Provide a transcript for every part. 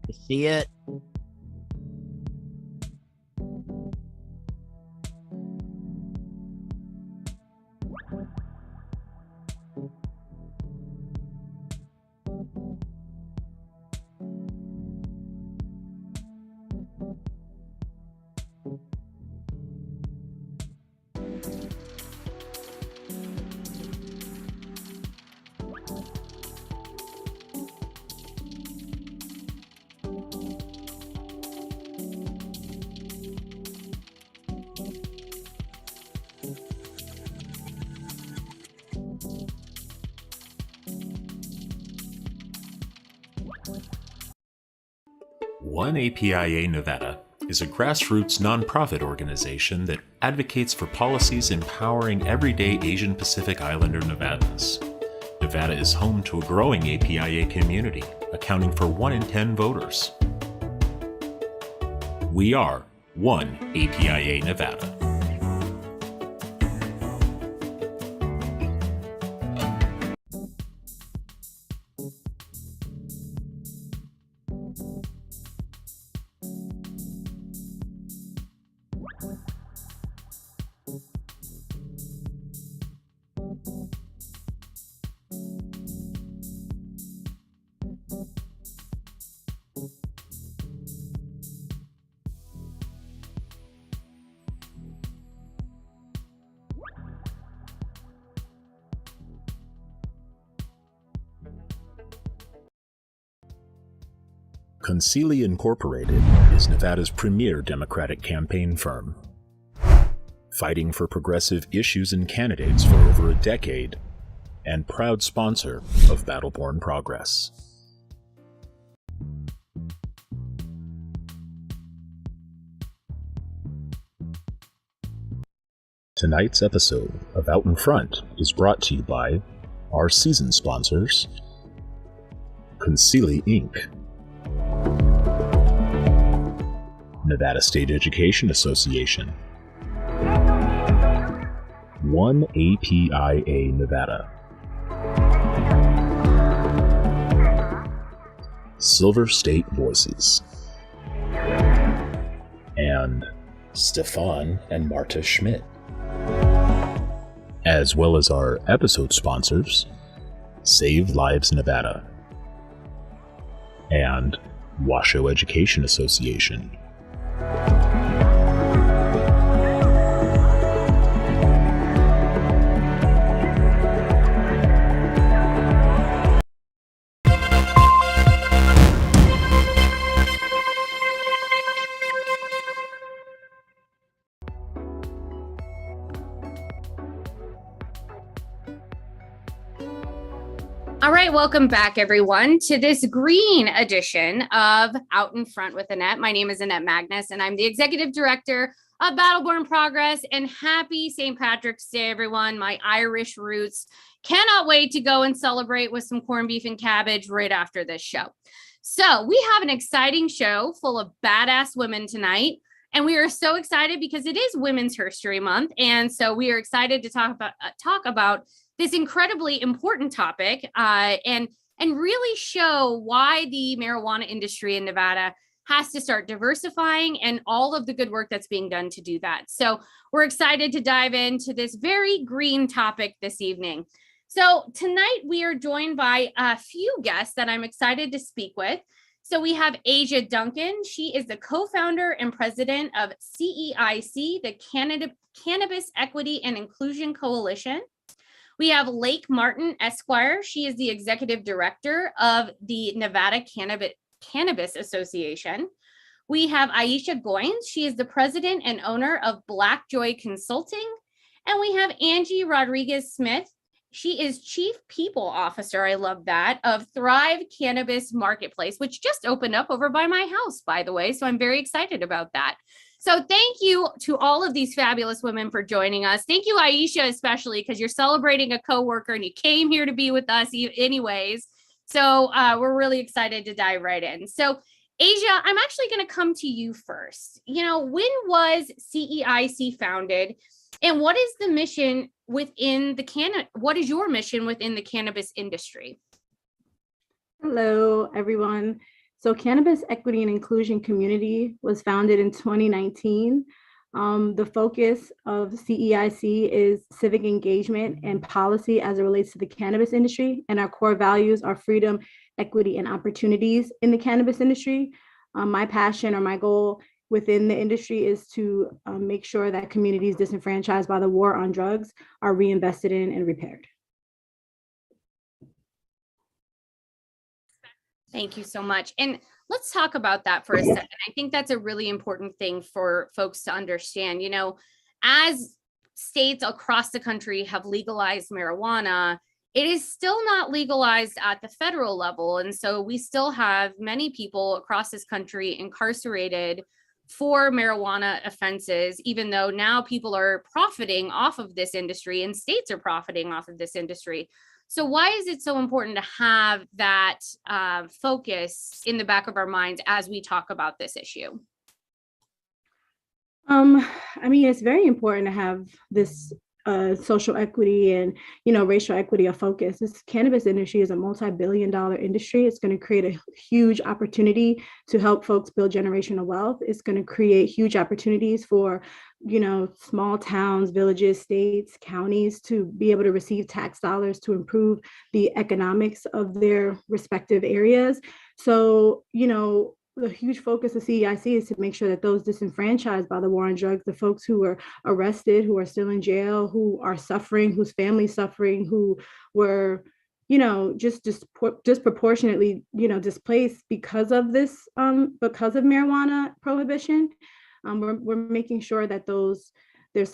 You see it? One APIA Nevada is a grassroots nonprofit organization that advocates for policies empowering everyday Asian Pacific Islander Nevadans. Nevada is home to a growing APIA community, accounting for 1 in 10 voters. We are One APIA Nevada. Concili Incorporated is Nevada's premier Democratic campaign firm. Fighting for progressive issues and candidates for over a decade, and proud sponsor of Battle-Born Progress. Tonight's episode of Out in Front is brought to you by our season sponsors, Concili Inc., Nevada State Education Association, One APIA Nevada, Silver State Voices, and Stefan and Marta Schmidt, as well as our episode sponsors, Save Lives Nevada and Washoe Education Association. All right, welcome back, everyone, to this green edition of Out in Front with Annette. My name is Annette Magnus, and I'm the Executive Director of Battle-Born Progress. And happy St. Patrick's Day, everyone. My Irish roots. Cannot wait to go and celebrate with some corned beef and cabbage right after this show. So we have an exciting show full of badass women tonight. And we are so excited because it is Women's History Month. And so we are excited to talk about this incredibly important topic and really show why the marijuana industry in Nevada has to start diversifying and all of the good work that's being done to do that. So we're excited to dive into this very green topic this evening. So tonight we are joined by a few guests that I'm excited to speak with. So we have Asia Duncan. She is the co-founder and president of CEIC, the Cannabis Equity and Inclusion Coalition. We have Lake Martin Esquire. She is the executive director of the Nevada Cannabis Association. We have Aisha Goins. She is the president and owner of Black Joy Consulting. And we have Angie Rodriguez Smith. She is chief people officer, I love that, of Thrive Cannabis Marketplace, which just opened up over by my house, by the way. So I'm very excited about that. So thank you to all of these fabulous women for joining us. Thank you, Aisha, especially because you're celebrating a coworker and you came here to be with us anyways. So we're really excited to dive right in. So Asia, I'm actually going to come to you first. You know, when was CEIC founded and what is the mission within what is your mission within the cannabis industry? Hello, everyone. So Cannabis Equity and Inclusion Community was founded in 2019. The focus of CEIC is civic engagement and policy as it relates to the cannabis industry. And our core values are freedom, equity, and opportunities in the cannabis industry. My passion or my goal within the industry is to make sure that communities disenfranchised by the war on drugs are reinvested in and repaired. Thank you so much. And let's talk about that for a second. I think that's a really important thing for folks to understand. You know, as states across the country have legalized marijuana, it is still not legalized at the federal level. And so we still have many people across this country incarcerated for marijuana offenses, even though now people are profiting off of this industry and states are profiting off of this industry. So why is it so important to have that focus in the back of our minds as we talk about this issue? I mean, it's very important to have this social equity and, racial equity a focus. This cannabis industry is a multi-billion-dollar industry. It's going to create a huge opportunity to help folks build generational wealth. It's going to create huge opportunities for, small towns, villages, states, counties to be able to receive tax dollars to improve the economics of their respective areas. So, the huge focus of CEIC is to make sure that those disenfranchised by the war on drugs, the folks who were arrested, who are still in jail, who are suffering, whose families suffering, who were, just disproportionately, displaced because of this, because of marijuana prohibition. We're making sure that there's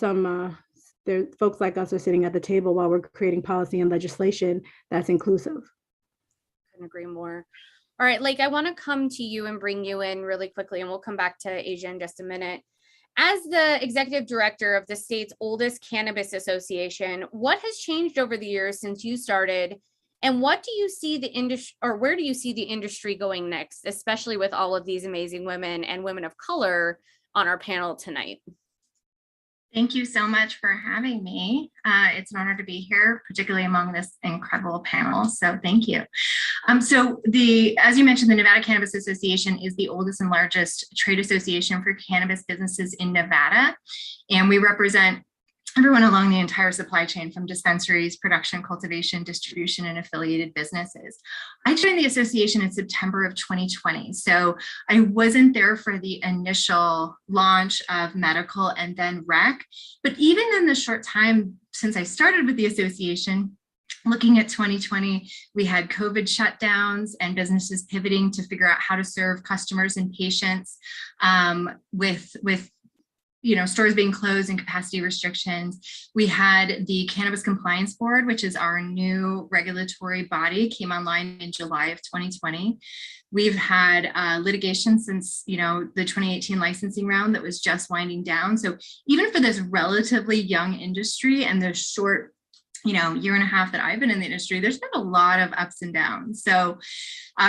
folks like us are sitting at the table while we're creating policy and legislation that's inclusive. Couldn't agree more. All right, Lake, I want to come to you and bring you in really quickly, and we'll come back to Asia in just a minute. As the executive director of the state's oldest cannabis association, what has changed over the years since you started? And what do you see the industry, or where do you see the industry going next, especially with all of these amazing women and women of color on our panel tonight? Thank you so much for having me. It's an honor to be here, particularly among this incredible panel. So thank you. As you mentioned, the Nevada Cannabis Association is the oldest and largest trade association for cannabis businesses in Nevada. And we represent everyone along the entire supply chain, from dispensaries, production, cultivation, distribution, and affiliated businesses. I joined the association in September of 2020. So I wasn't there for the initial launch of medical and then rec. But even in the short time since I started with the association, looking at 2020, we had COVID shutdowns and businesses pivoting to figure out how to serve customers and patients with stores being closed and capacity restrictions. We had the Cannabis Compliance Board, which is our new regulatory body, came online in July of 2020. We've had litigation since, the 2018 licensing round that was just winding down. So even for this relatively young industry and the short, year and a half that I've been in the industry, there's been a lot of ups and downs. So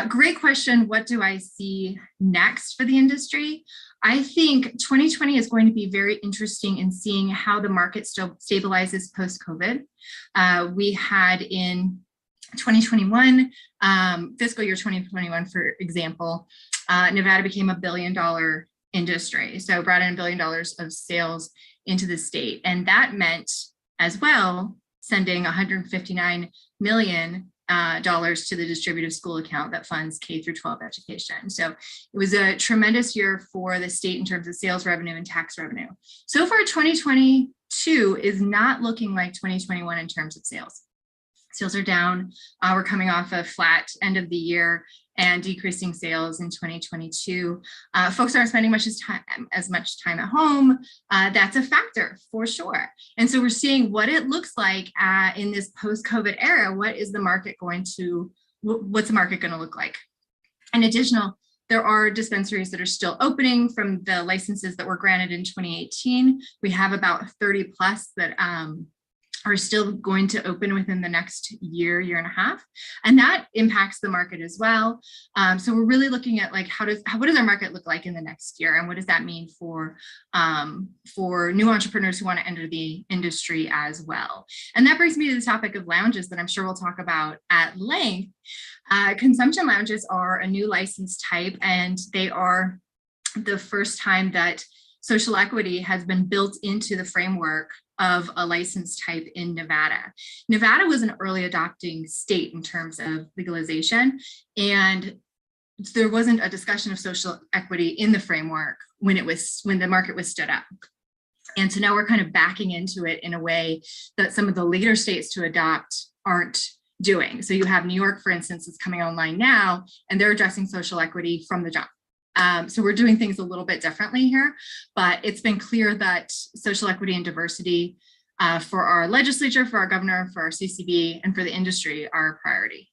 great question. What do I see next for the industry? I think 2020 is going to be very interesting in seeing how the market still stabilizes post-COVID. We had in 2021, fiscal year 2021, for example, Nevada became $1 billion industry. So brought in $1 billion of sales into the state. And that meant as well sending $159 million to the distributive school account that funds K through 12 education. So it was a tremendous year for the state in terms of sales revenue and tax revenue. So far, 2022 is not looking like 2021 in terms of sales. Sales are down. We're coming off a flat end of the year and decreasing sales in 2022. Folks aren't spending as much time at home. That's a factor for sure. And so we're seeing what it looks like in this post-COVID era. What's the market going to look like? In addition, there are dispensaries that are still opening from the licenses that were granted in 2018. We have about 30 plus that are still going to open within the next year, year and a half. And that impacts the market as well. So we're really looking at like, what does our market look like in the next year? And what does that mean for new entrepreneurs who want to enter the industry as well? And that brings me to the topic of lounges that I'm sure we'll talk about at length. Consumption lounges are a new license type, and they are the first time that social equity has been built into the framework of a license type in Nevada. Nevada was an early adopting state in terms of legalization, and there wasn't a discussion of social equity in the framework when the market was stood up. And so now we're kind of backing into it in a way that some of the later states to adopt aren't doing. So you have New York, for instance, is coming online now, and they're addressing social equity from the jump. So we're doing things a little bit differently here, but it's been clear that social equity and diversity for our legislature, for our governor, for our CCB, and for the industry are a priority.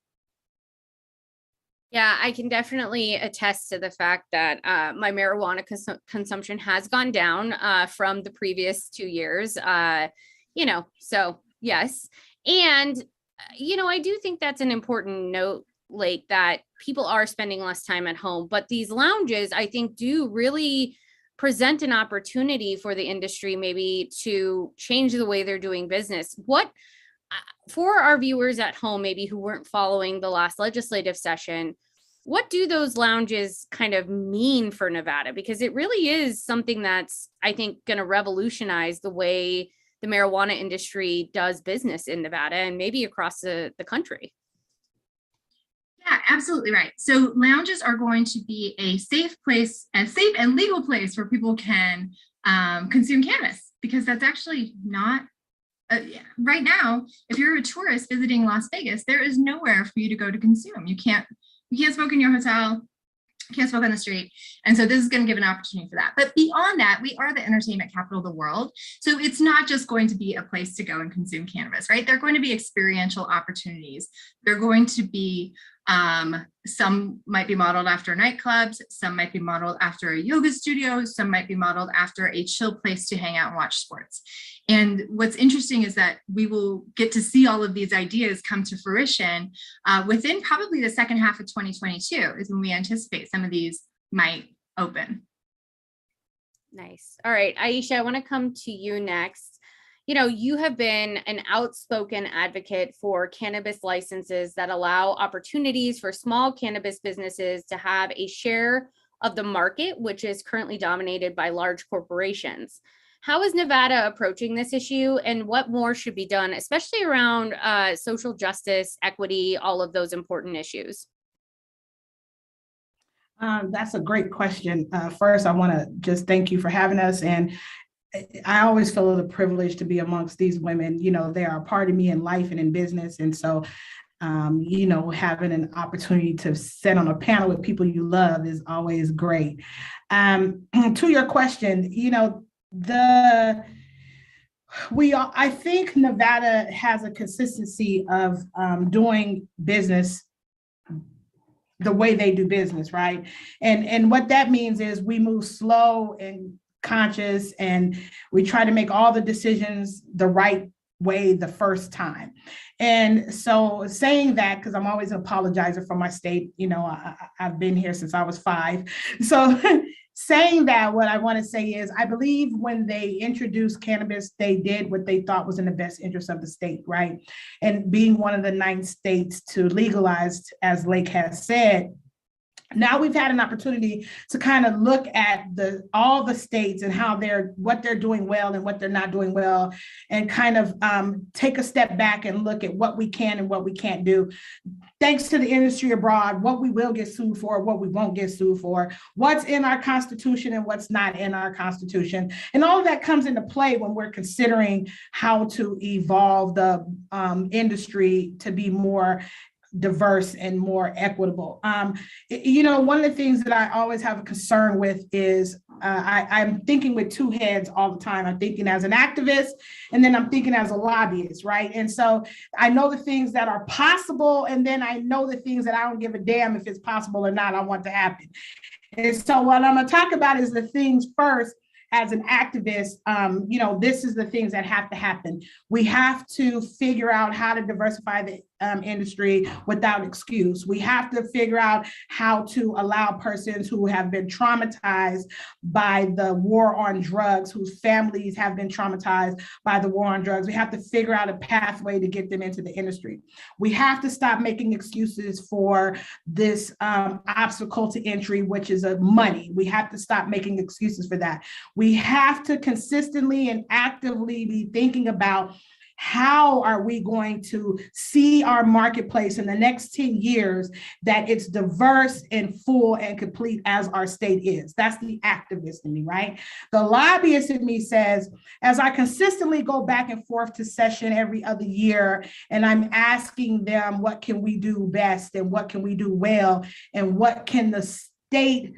Yeah, I can definitely attest to the fact that my marijuana consumption has gone down from the previous 2 years, so yes. And, I do think that's an important note, like that people are spending less time at home, but these lounges, I think, do really present an opportunity for the industry maybe to change the way they're doing business. What, for our viewers at home, maybe who weren't following the last legislative session, what do those lounges kind of mean for Nevada? Because it really is something that's, I think, going to revolutionize the way the marijuana industry does business in Nevada and maybe across the country. Yeah, absolutely right. So lounges are going to be a safe and legal place where people can consume cannabis, because that's actually not right now. If you're a tourist visiting Las Vegas, there is nowhere for you to go to consume. You can't smoke in your hotel. You can't smoke on the street. And so this is going to give an opportunity for that. But beyond that, we are the entertainment capital of the world. So it's not just going to be a place to go and consume cannabis, right? They're going to be experiential opportunities. They're going to be, some might be modeled after nightclubs. Some might be modeled after a yoga studio. Some might be modeled after a chill place to hang out and watch sports. And what's interesting is that we will get to see all of these ideas come to fruition within probably the second half of 2022 is when we anticipate some of these might open. Nice. All right, Aisha, I want to come to you next. You have been an outspoken advocate for cannabis licenses that allow opportunities for small cannabis businesses to have a share of the market, which is currently dominated by large corporations. How is Nevada approaching this issue, and what more should be done, especially around social justice, equity, all of those important issues? That's a great question. First, I want to just thank you for having us. And I always feel the privilege to be amongst these women. They are a part of me in life and in business. And so, having an opportunity to sit on a panel with people you love is always great. To your question, I think Nevada has a consistency of doing business the way they do business, right? And what that means is we move slow and conscious, and we try to make all the decisions the right way the first time. And so saying that, because I'm always an apologizer for my state, I've been here since I was 5. So saying that, what I want to say is, I believe when they introduced cannabis, they did what they thought was in the best interest of the state, right? And being one of the 9 states to legalize, as Lake has said, now we've had an opportunity to kind of look at all the states and what they're doing well and what they're not doing well, and kind of take a step back and look at what we can and what we can't do. Thanks to the industry abroad, what we will get sued for, what we won't get sued for, what's in our Constitution and what's not in our Constitution. And all of that comes into play when we're considering how to evolve the industry to be more diverse and more equitable. One of the things that I always have a concern with is I'm thinking with 2 heads all the time. I'm thinking as an activist, and then I'm thinking as a lobbyist, right? And so I know the things that are possible, and then I know the things that I don't give a damn if it's possible or not, I want to happen. And so what I'm going to talk about is the things first, as an activist, this is the things that have to happen. We have to figure out how to diversify the industry without excuse. We have to figure out how to allow persons who have been traumatized by the war on drugs, whose families have been traumatized by the war on drugs. We have to figure out a pathway to get them into the industry. We have to stop making excuses for this obstacle to entry, which is money. We have to stop making excuses for that. We have to consistently and actively be thinking about how are we going to see our marketplace in the next 10 years that it's diverse and full and complete as our state is. That's the activist in me, right? The lobbyist in me says, as I consistently go back and forth to session every other year, and I'm asking them, what can we do best and what can we do well and what can the state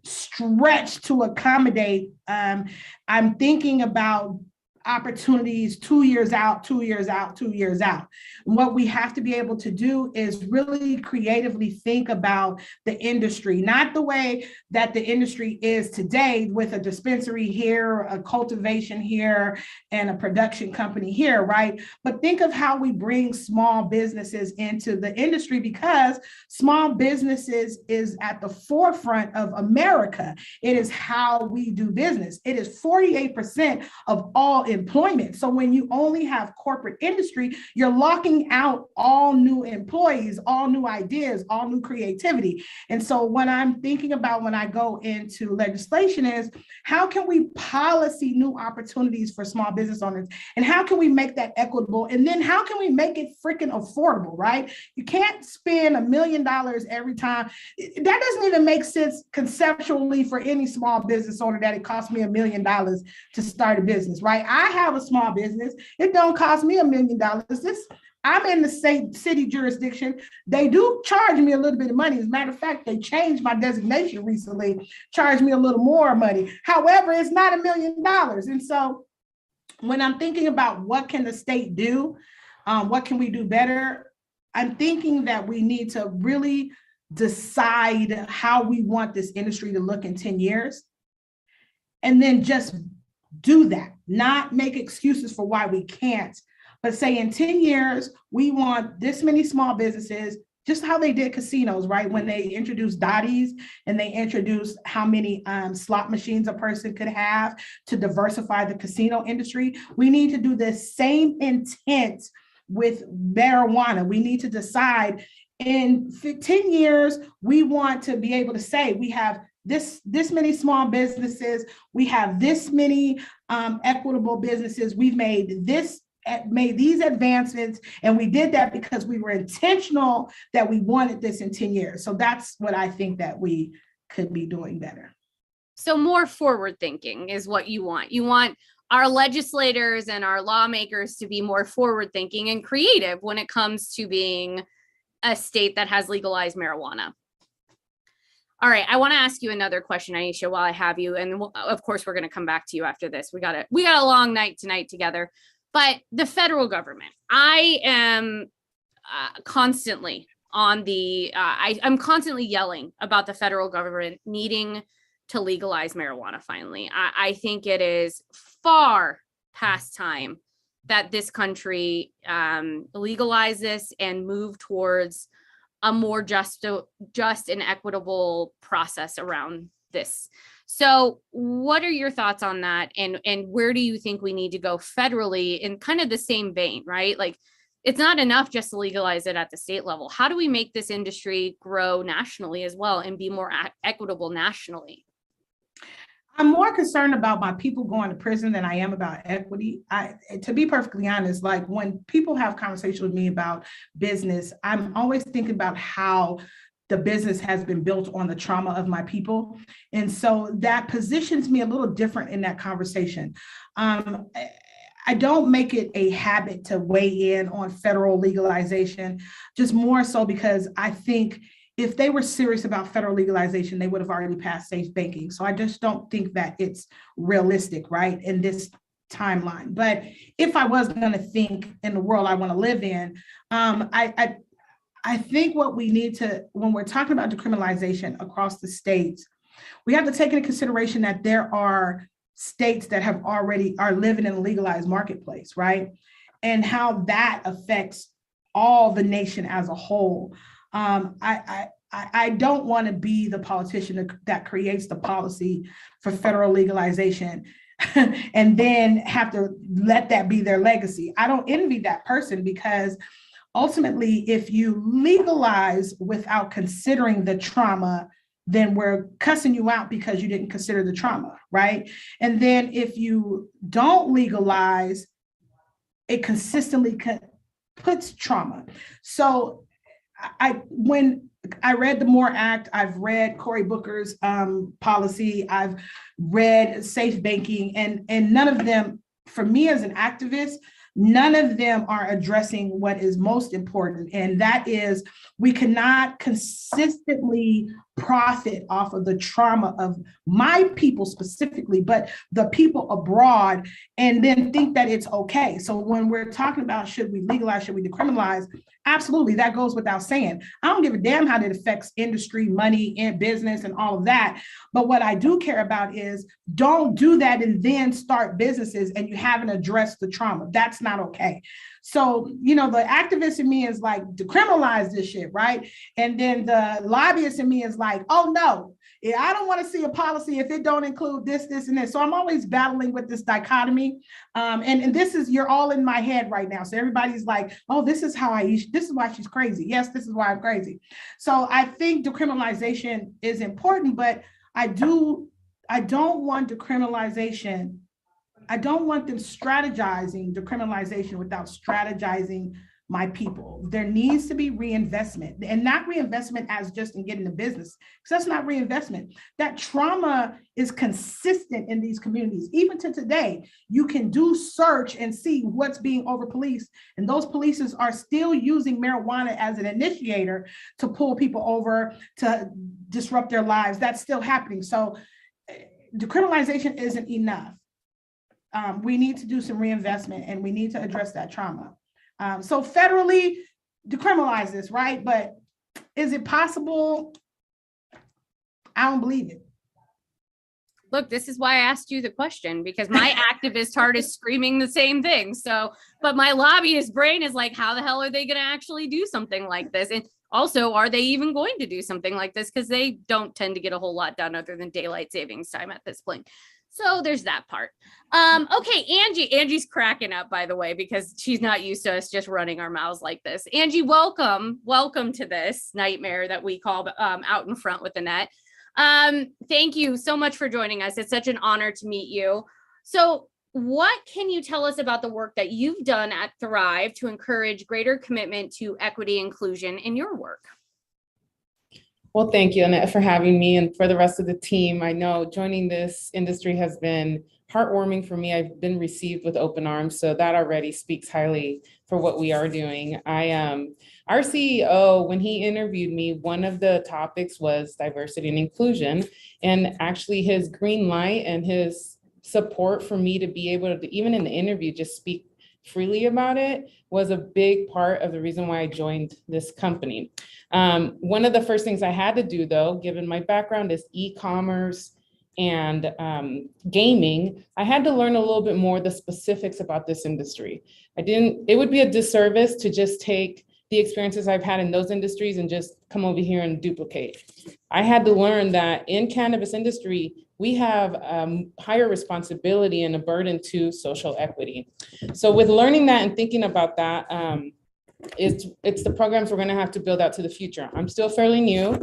stretch to accommodate? I'm thinking about opportunities 2 years out, 2 years out, 2 years out. And what we have to be able to do is really creatively think about the industry, not the way that the industry is today with a dispensary here, a cultivation here, and a production company here, right? But think of how we bring small businesses into the industry, because small businesses is at the forefront of America. It is how we do business. It is 48% of all employment. So when you only have corporate industry, you're locking out all new employees, all new ideas, all new creativity. And so what I'm thinking about when I go into legislation is, how can we policy new opportunities for small business owners? And how can we make that equitable? And then how can we make it freaking affordable, right? You can't spend $1 million every time. That doesn't even make sense conceptually for any small business owner, that it costs me $1 million to start a business, right? I have a small business. It don't cost me $1 million. I'm in the same city jurisdiction. They do charge me a little bit of money. As a matter of fact, they changed my designation recently, charged me a little more money. However, it's not $1 million. And so when I'm thinking about what can the state do, what can we do better, I'm thinking that we need to really decide how we want this industry to look in 10 years, and then just do that, not make excuses for why we can't, but say in 10 years, we want this many small businesses, just how they did casinos, right? When they introduced Dotties and they introduced how many slot machines a person could have to diversify the casino industry. We need to do the same intent with marijuana. We need to decide in 10 years, we want to be able to say we have this many small businesses, we have this many equitable businesses, we've made these advancements, and we did that because we were intentional that we wanted this in 10 years. So that's what I think that we could be doing better. So more forward thinking is what you want. You want our legislators and our lawmakers to be more forward thinking and creative when it comes to being a state that has legalized marijuana. All right, I want to ask you another question, Aisha, while I have you. And of course, we're going to come back to you after this. We got a long night tonight together. But the federal government, I am constantly on the, I'm constantly yelling about the federal government needing to legalize marijuana finally. I think it is far past time that this country legalize this and move towards a more just and equitable process around this. So what are your thoughts on that? And where do you think we need to go federally in kind of the same vein, right? Like, it's not enough just to legalize it at the state level. How do we make this industry grow nationally as well and be more equitable nationally? I'm more concerned about my people going to prison than I am about equity. To be perfectly honest, like when people have conversations with me about business, I'm always thinking about how the business has been built on the trauma of my people. And so that positions me a little different in that conversation. I don't make it a habit to weigh in on federal legalization, just more so because I think if they were serious about federal legalization, they would have already passed safe banking. So I just don't think that it's realistic, right, in this timeline. But if I was going to think in the world I want to live in, I think what we need to, when we're talking about decriminalization across the states, We have to take into consideration that there are states that are living in a legalized marketplace, right? And how that affects all the nation as a whole. I don't want to be the politician that creates the policy for federal legalization and then have to let that be their legacy. I don't envy that person, because ultimately, if you legalize without considering the trauma, then we're cussing you out because you didn't consider the trauma, right? And then if you don't legalize, it consistently puts trauma. So when I read the MORE Act, I've read Cory Booker's policy, I've read safe banking, and none of them, for me as an activist, none of them are addressing what is most important. And that is, we cannot consistently profit off of the trauma of my people specifically, but the people abroad, and then think that it's okay. So when we're talking about, should we legalize, should we decriminalize? Absolutely, that goes without saying. I don't give a damn how that affects industry, money, and business, and all of that. But what I do care about is, don't do that and then start businesses and you haven't addressed the trauma. That's not okay. So, the activist in me is like, decriminalize this shit, right? And then the lobbyist in me is like, oh no, I don't want to see a policy if it don't include this, this, and this. So I'm always battling with this dichotomy. And this is, you're all in my head right now. So everybody's like, oh, this is why she's crazy. Yes, this is why I'm crazy. So I think decriminalization is important, but I don't want decriminalization. I don't want them strategizing decriminalization without strategizing my people. There needs to be reinvestment, and not reinvestment as just in getting the business, because that's not reinvestment. That trauma is consistent in these communities. Even to today, you can do search and see what's being over-policed, and those polices are still using marijuana as an initiator to pull people over, to disrupt their lives. That's still happening. So decriminalization isn't enough. We need to do some reinvestment, and we need to address that trauma. So federally decriminalize this, right? But is it possible? I don't believe it. Look, this is why I asked you the question, because my activist heart is screaming the same thing. So, but my lobbyist brain is like, how the hell are they going to actually do something like this? And also, are they even going to do something like this? Because they don't tend to get a whole lot done other than daylight savings time at this point. So there's that part. Okay, Angie's cracking up, by the way, because she's not used to us just running our mouths like this. Angie, welcome to this nightmare that we call Out in Front with Annette. Thank you so much for joining us. It's such an honor to meet you. So what can you tell us about the work that you've done at Thrive to encourage greater commitment to equity and inclusion in your work? Well, thank you, Annette, for having me, and for the rest of the team. I know joining this industry has been heartwarming for me. I've been received with open arms, so that already speaks highly for what we are doing. Our CEO, when he interviewed me, one of the topics was diversity and inclusion, and actually his green light and his support for me to be able to, even in the interview, just speak freely about it was a big part of the reason why I joined this company. One of the first things I had to do, though, given my background is e-commerce and gaming, I had to learn a little bit more the specifics about this industry. It would be a disservice to just take the experiences I've had in those industries and just come over here and duplicate. I had to learn that in cannabis industry, we have higher responsibility and a burden to social equity. So with learning that and thinking about that, it's the programs we're going to have to build out to the future. I'm still fairly new.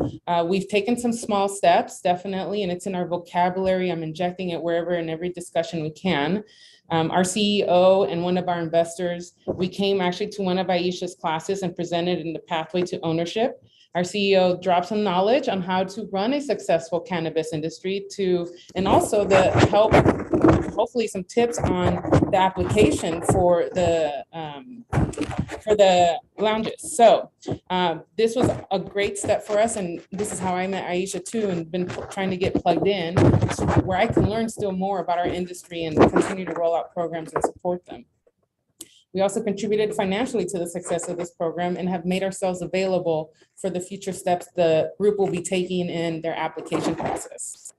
We've taken some small steps, definitely, and it's in our vocabulary. I'm injecting it wherever in every discussion we can. Our CEO and one of our investors, we came actually to one of Aisha's classes and presented in the pathway to ownership. Our CEO dropped some knowledge on how to run a successful cannabis industry and also the help, hopefully some tips on the application for the lounges. So this was a great step for us. And this is how I met Aisha too, and been trying to get plugged in where I can learn still more about our industry and continue to roll out programs and support them. We also contributed financially to the success of this program and have made ourselves available for the future steps the group will be taking in their application process.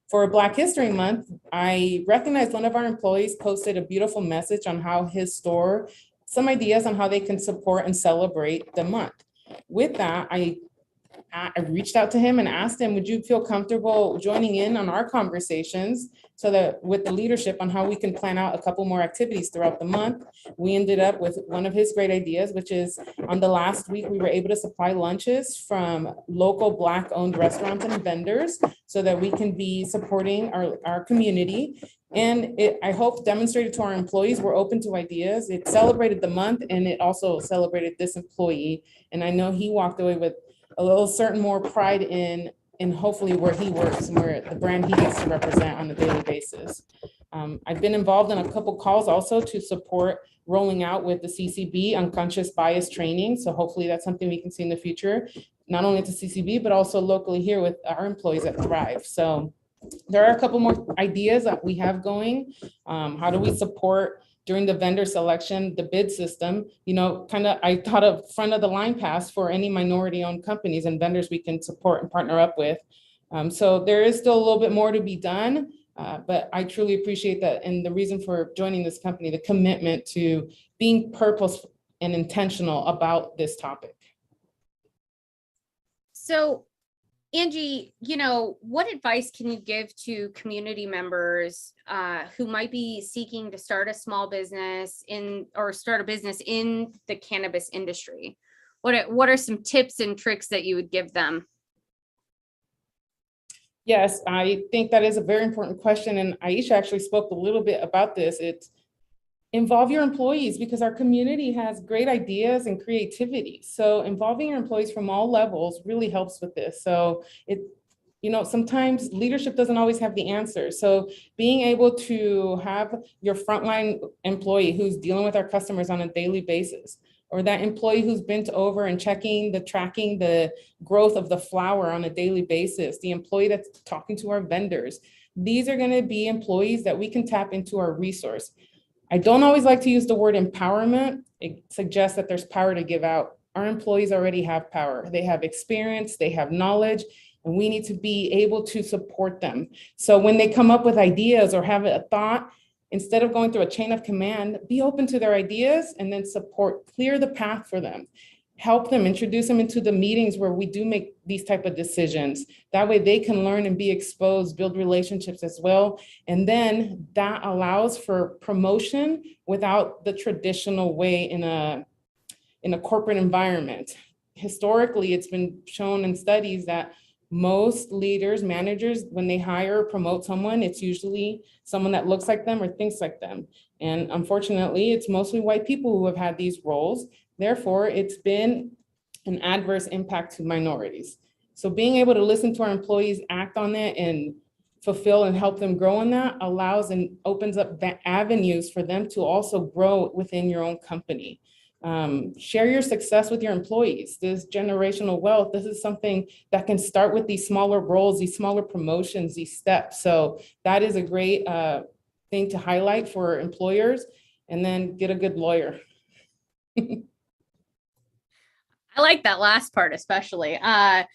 For Black History Month, I recognized one of our employees posted a beautiful message on how his store, some ideas on how they can support and celebrate the month. With that, I reached out to him and asked him, would you feel comfortable joining in on our conversations so that with the leadership on how we can plan out a couple more activities throughout the month? We ended up with one of his great ideas, which is on the last week, we were able to supply lunches from local Black owned restaurants and vendors so that we can be supporting our community. And it, I hope, demonstrated to our employees we're open to ideas. It celebrated the month and it also celebrated this employee. And I know he walked away with a little certain more pride in hopefully where he works and where the brand he gets to represent on a daily basis. I've been involved in a couple calls also to support rolling out with the CCB unconscious bias training. So hopefully that's something we can see in the future, not only at the CCB, but also locally here with our employees at Thrive. So there are a couple more ideas that we have going. How do we support during the vendor selection, the bid system, I thought of front of the line pass for any minority owned companies and vendors we can support and partner up with. So there is still a little bit more to be done, but I truly appreciate that. And the reason for joining this company, the commitment to being purposeful and intentional about this topic. So Angie, what advice can you give to community members who might be seeking to start a small business start a business in the cannabis industry? What are some tips and tricks that you would give them? Yes, I think that is a very important question. And Aisha actually spoke a little bit about this. It's involve your employees because our community has great ideas and creativity. So involving your employees from all levels really helps with this. So sometimes leadership doesn't always have the answer. So being able to have your frontline employee who's dealing with our customers on a daily basis, or that employee who's bent over and tracking the growth of the flower on a daily basis, the employee that's talking to our vendors, these are going to be employees that we can tap into our resource. I don't always like to use the word empowerment. It suggests that there's power to give out. Our employees already have power. They have experience, they have knowledge, and we need to be able to support them. So when they come up with ideas or have a thought, instead of going through a chain of command, be open to their ideas and then clear the path for them. Help them, introduce them into the meetings where we do make these type of decisions. That way they can learn and be exposed, build relationships as well. And then that allows for promotion without the traditional way in a corporate environment. Historically, it's been shown in studies that most leaders, managers, when they hire or promote someone, it's usually someone that looks like them or thinks like them. And unfortunately, it's mostly white people who have had these roles. Therefore, it's been an adverse impact to minorities. So being able to listen to our employees, act on that, and fulfill and help them grow in that allows and opens up avenues for them to also grow within your own company. Share your success with your employees. This generational wealth, this is something that can start with these smaller roles, these smaller promotions, these steps. So that is a great thing to highlight for employers, and then get a good lawyer. I like that last part, especially. I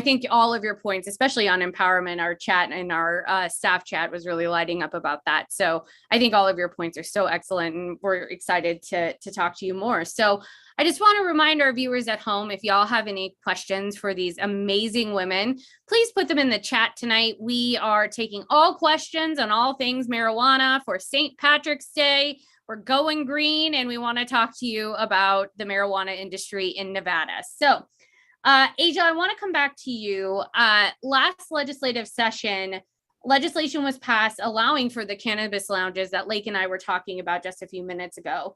think all of your points, especially on empowerment, our chat and our staff chat was really lighting up about that. So I think all of your points are so excellent, and we're excited to talk to you more. So I just want to remind our viewers at home, if y'all have any questions for these amazing women, please put them in the chat tonight. We are taking all questions on all things marijuana for St. Patrick's Day. We're going green, and we want to talk to you about the marijuana industry in Nevada. So, Asia, I want to come back to you. Last legislative session, legislation was passed allowing for the cannabis lounges that Lake and I were talking about just a few minutes ago,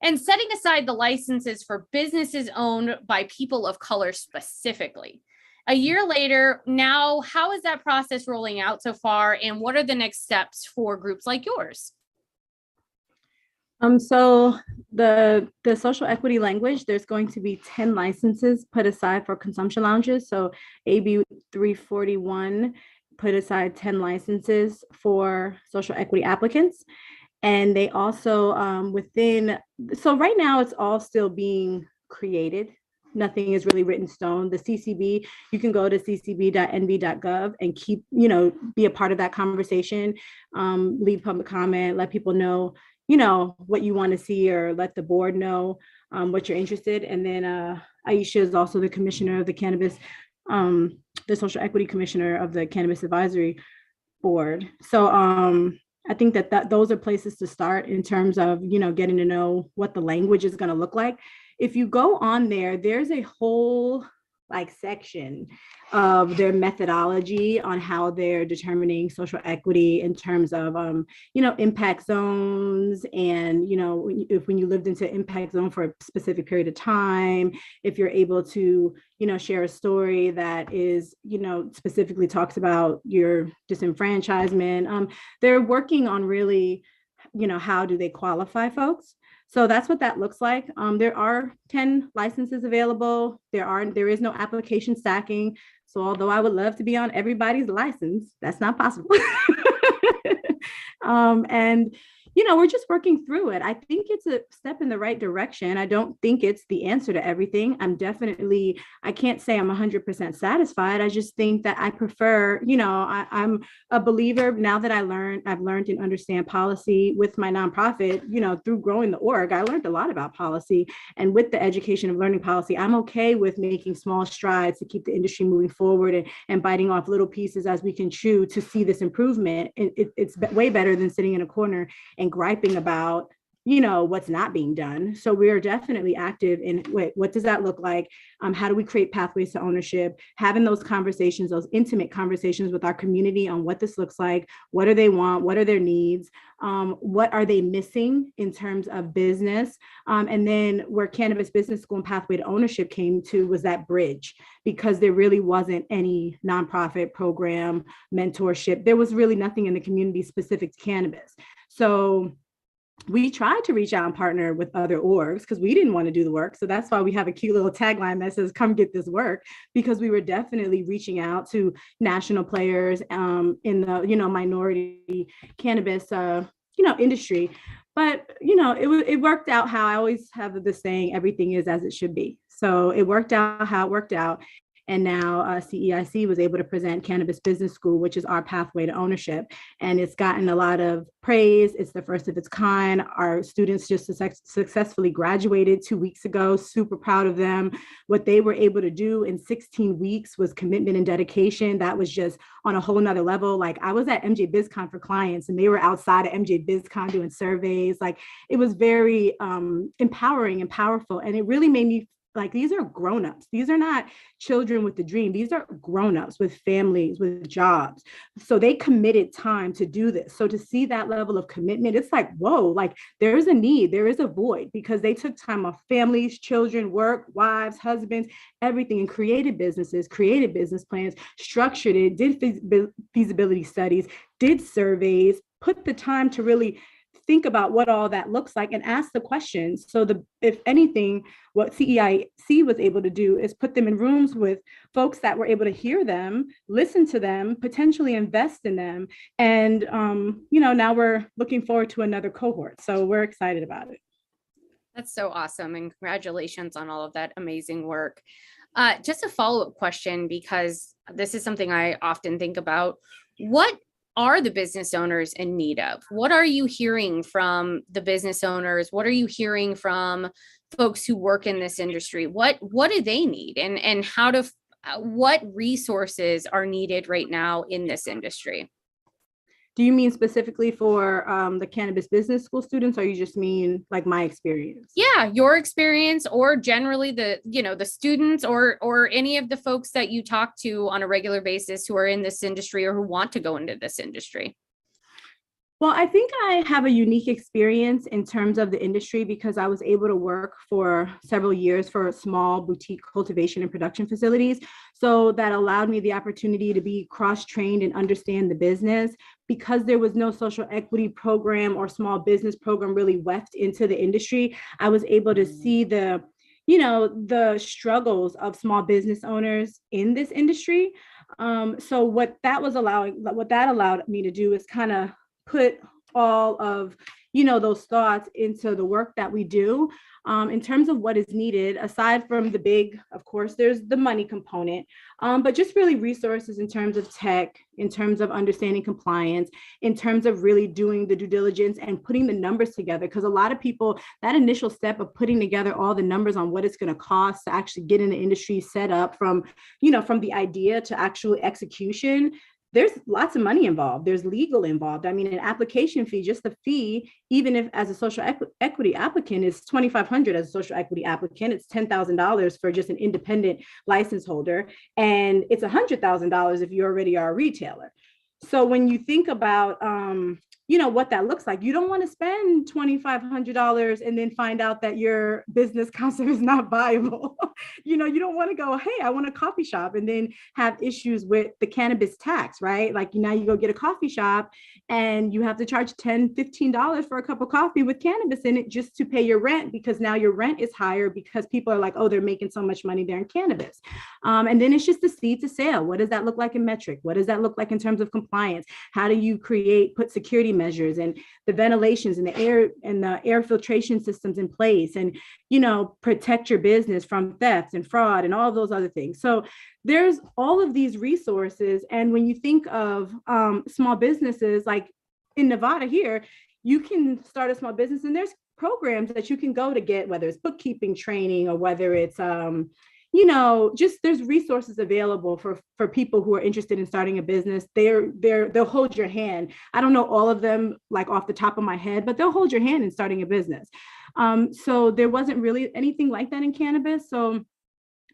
and setting aside the licenses for businesses owned by people of color specifically. A year later, now, how is that process rolling out so far, and what are the next steps for groups like yours? So the social equity language, there's going to be 10 licenses put aside for consumption lounges. So AB 341 put aside 10 licenses for social equity applicants. And they also so right now it's all still being created. Nothing is really written in stone. The CCB, you can go to ccb.nv.gov and keep, be a part of that conversation, leave public comment, let people know, what you want to see, or let the board know what you're interested. And then Aisha is also the commissioner of the cannabis, the social equity commissioner of the Cannabis Advisory Board. So I think that those are places to start in terms of, getting to know what the language is going to look like. If you go on there, there's a whole section of their methodology on how they're determining social equity in terms of, impact zones. And, when you lived into impact zone for a specific period of time, if you're able to, share a story that is, specifically talks about your disenfranchisement. They're working on really, how do they qualify folks? So that's what that looks like. There are 10 licenses available. There is no application stacking. So although I would love to be on everybody's license, that's not possible. And we're just working through it. I think it's a step in the right direction. I don't think it's the answer to everything. I can't say I'm 100% satisfied. I just think that I prefer, I'm a believer now that I've learned and understand policy with my nonprofit, through growing the org. I learned a lot about policy, and with the education of learning policy, I'm okay with making small strides to keep the industry moving forward and biting off little pieces as we can chew to see this improvement. It's way better than sitting in a corner and griping about, what's not being done. So we are definitely active in, what does that look like? How do we create pathways to ownership? Having those conversations, those intimate conversations with our community on what this looks like, what do they want, what are their needs, what are they missing in terms of business? And then where Cannabis Business School and Pathway to Ownership came to was that bridge, because there really wasn't any nonprofit program, mentorship. There was really nothing in the community specific to cannabis. So we tried to reach out and partner with other orgs because we didn't want to do the work. So that's why we have a cute little tagline that says, come get this work, because we were definitely reaching out to national players in the, minority cannabis, industry. But, it worked out how I always have this saying, everything is as it should be. So it worked out how it worked out. And now CEIC was able to present Cannabis Business School, which is our pathway to ownership. And it's gotten a lot of praise. It's the first of its kind. Our students just successfully graduated 2 weeks ago. Super proud of them. What they were able to do in 16 weeks was commitment and dedication. That was just on a whole nother level. I was at MJ BizCon for clients, and they were outside of MJ BizCon doing surveys. It was very empowering and powerful. And it really made me these are grownups. These are not children with the dream. These are grownups with families, with jobs. So they committed time to do this. So to see that level of commitment, it's whoa, there is a need, there is a void, because they took time off families, children, work, wives, husbands, everything, and created businesses, created business plans, structured it, did feasibility studies, did surveys, put the time to really think about what all that looks like and ask the questions. So if anything, what CEIC was able to do is put them in rooms with folks that were able to hear them, listen to them, potentially invest in them. And, now we're looking forward to another cohort. So we're excited about it. That's so awesome. And congratulations on all of that amazing work. Just a follow-up question, because this is something I often think about. What are the business owners in need of? What are you hearing from the business owners? What are you hearing from folks who work in this industry? What do they need? And what resources are needed right now in this industry? Do you mean specifically for the Cannabis Business School students, or you just mean my experience? Yeah, your experience, or generally the students or any of the folks that you talk to on a regular basis who are in this industry or who want to go into this industry. Well, I think I have a unique experience in terms of the industry because I was able to work for several years for small boutique cultivation and production facilities. So that allowed me the opportunity to be cross-trained and understand the business. Because there was no social equity program or small business program really weft into the industry, I was able to see the struggles of small business owners in this industry. So what that allowed me to do is kind of put all of those thoughts into the work that we do in terms of what is needed. Aside from the big, of course, there's the money component, but just really resources in terms of tech, in terms of understanding compliance, in terms of really doing the due diligence and putting the numbers together. Because a lot of people, that initial step of putting together all the numbers on what it's going to cost to actually get in the industry set up from the idea to actual execution, there's lots of money involved. There's legal involved. I mean, an application fee, just the fee, even if as a social equity applicant is $2,500 as a social equity applicant, it's $10,000 for just an independent license holder. And it's $100,000 if you already are a retailer. So when you think about, what that looks like, you don't want to spend $2,500 and then find out that your business concept is not viable. You don't want to go, hey, I want a coffee shop and then have issues with the cannabis tax, right? Like now you go get a coffee shop and you have to charge $10, $15 for a cup of coffee with cannabis in it just to pay your rent, because now your rent is higher because people are like, oh, they're making so much money there in cannabis. And then it's just the seed to sale. What does that look like in metric? What does that look like in terms of compliance? How do you put security measures and the ventilations and the air filtration systems in place, and protect your business from theft and fraud and all of those other things? So there's all of these resources. And when you think of small businesses, like in Nevada here, you can start a small business and there's programs that you can go to get, whether it's bookkeeping training or whether it's just there's resources available for people who are interested in starting a business. They'll hold your hand. I don't know all of them like off the top of my head, but they'll hold your hand in starting a business. So there wasn't really anything like that in cannabis. So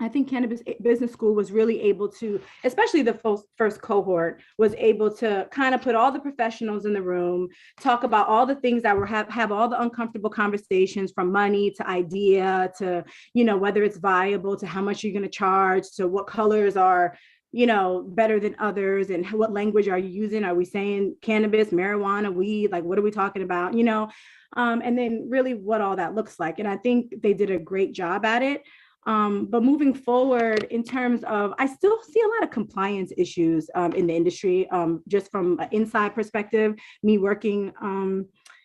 I think Cannabis Business School was really able to, especially the first cohort, was able to kind of put all the professionals in the room, talk about all the things that have all the uncomfortable conversations, from money to idea to, whether it's viable, to how much you're going to charge, to what colors are better than others, and what language are you using? Are we saying cannabis, marijuana, weed? Like, what are we talking about? And then really what all that looks like. And I think they did a great job at it. But moving forward, in terms of, I still see a lot of compliance issues in the industry, just from an inside perspective, me working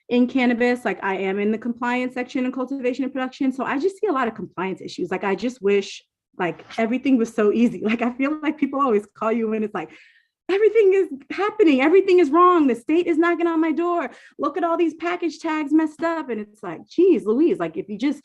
in cannabis, like I am in the compliance section in cultivation and production. So I just see a lot of compliance issues. Like I just wish like everything was so easy. Like I feel like people always call you when it's like, everything is happening, everything is wrong, the state is knocking on my door, look at all these package tags messed up. And it's like, geez Louise, like if you just,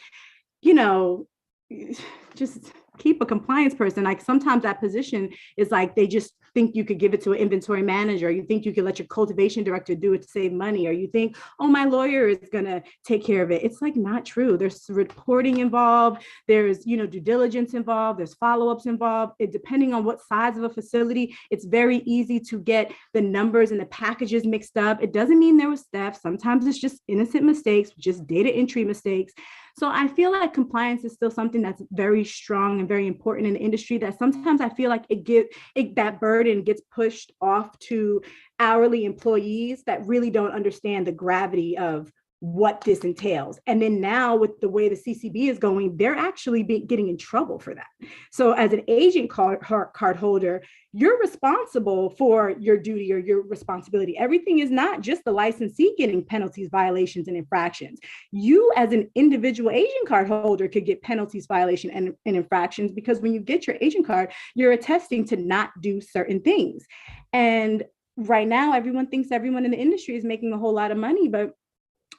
just keep a compliance person. Like sometimes that position is like, they just think you could give it to an inventory manager. You think you could let your cultivation director do it to save money, or you think, oh, my lawyer is going to take care of it. It's like not true. There's reporting involved. There's, due diligence involved. There's follow-ups involved. Depending on what size of a facility, it's very easy to get the numbers and the packages mixed up. It doesn't mean there was theft. Sometimes it's just innocent mistakes, just data entry mistakes. So I feel like compliance is still something that's very strong and very important in the industry, that sometimes I feel like that burden gets pushed off to hourly employees that really don't understand the gravity of what this entails. And then now with the way the CCB is going, they're actually getting in trouble for that. So as an agent card holder, you're responsible for your duty or your responsibility. Everything is not just the licensee getting penalties, violations, and infractions. You as an individual agent card holder could get penalties, violation, and infractions, because when you get your agent card, you're attesting to not do certain things. And right now, everyone thinks everyone in the industry is making a whole lot of money, but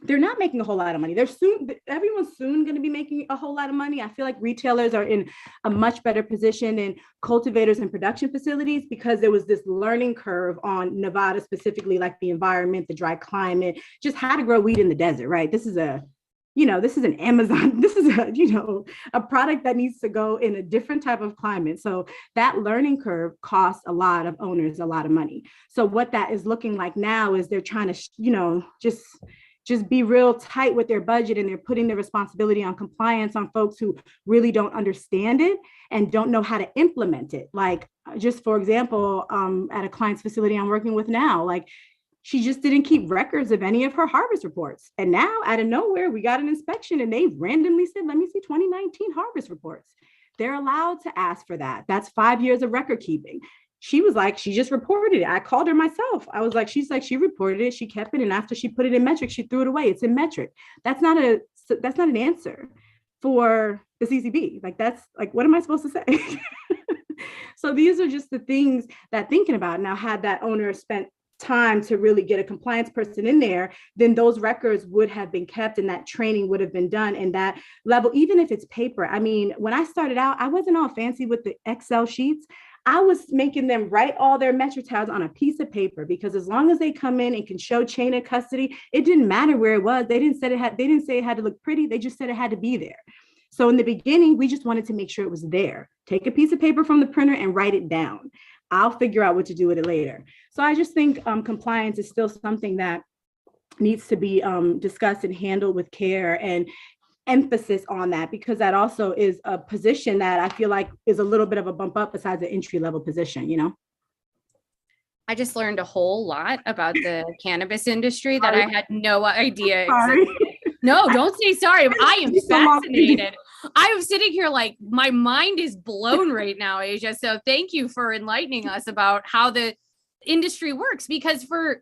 they're not making a whole lot of money. Everyone's soon going to be making a whole lot of money. I feel like retailers are in a much better position than cultivators and production facilities, because there was this learning curve on Nevada, specifically, like the environment, the dry climate, just how to grow weed in the desert, right? This is an Amazon, this is a product that needs to go in a different type of climate. So that learning curve costs a lot of owners a lot of money. So what that is looking like now is they're trying to, just be real tight with their budget, and they're putting the responsibility on compliance on folks who really don't understand it and don't know how to implement it. Like, just for example, at a client's facility I'm working with now, like she just didn't keep records of any of her harvest reports. And now out of nowhere, we got an inspection and they randomly said, let me see 2019 harvest reports. They're allowed to ask for that. That's 5 years of record keeping. she was like, she just reported it. I called her myself. I was like, she's like, she reported it. She kept it. And after she put it in metric, she threw it away. It's in metric. That's not an answer for the CCB. Like, that's like, what am I supposed to say? So these are just the things that thinking about. Now, had that owner spent time to really get a compliance person in there, then those records would have been kept and that training would have been done. And that level, even if it's paper. I mean, when I started out, I wasn't all fancy with the Excel sheets. I was making them write all their metric tabs on a piece of paper, because as long as they come in and can show chain of custody, it didn't matter where it was. They didn't say it had to look pretty. They just said it had to be there. So in the beginning, we just wanted to make sure it was there. Take a piece of paper from the printer and write it down. I'll figure out what to do with it later. So I just think compliance is still something that needs to be discussed and handled with care and emphasis on that, because that also is a position that I feel like is a little bit of a bump up besides the entry level position, you know? I just learned a whole lot about the cannabis industry that I had no idea Sorry. existed. No, don't say sorry. I am fascinated. I am sitting here like my mind is blown right now, Asia. So thank you for enlightening us about how the industry works, because for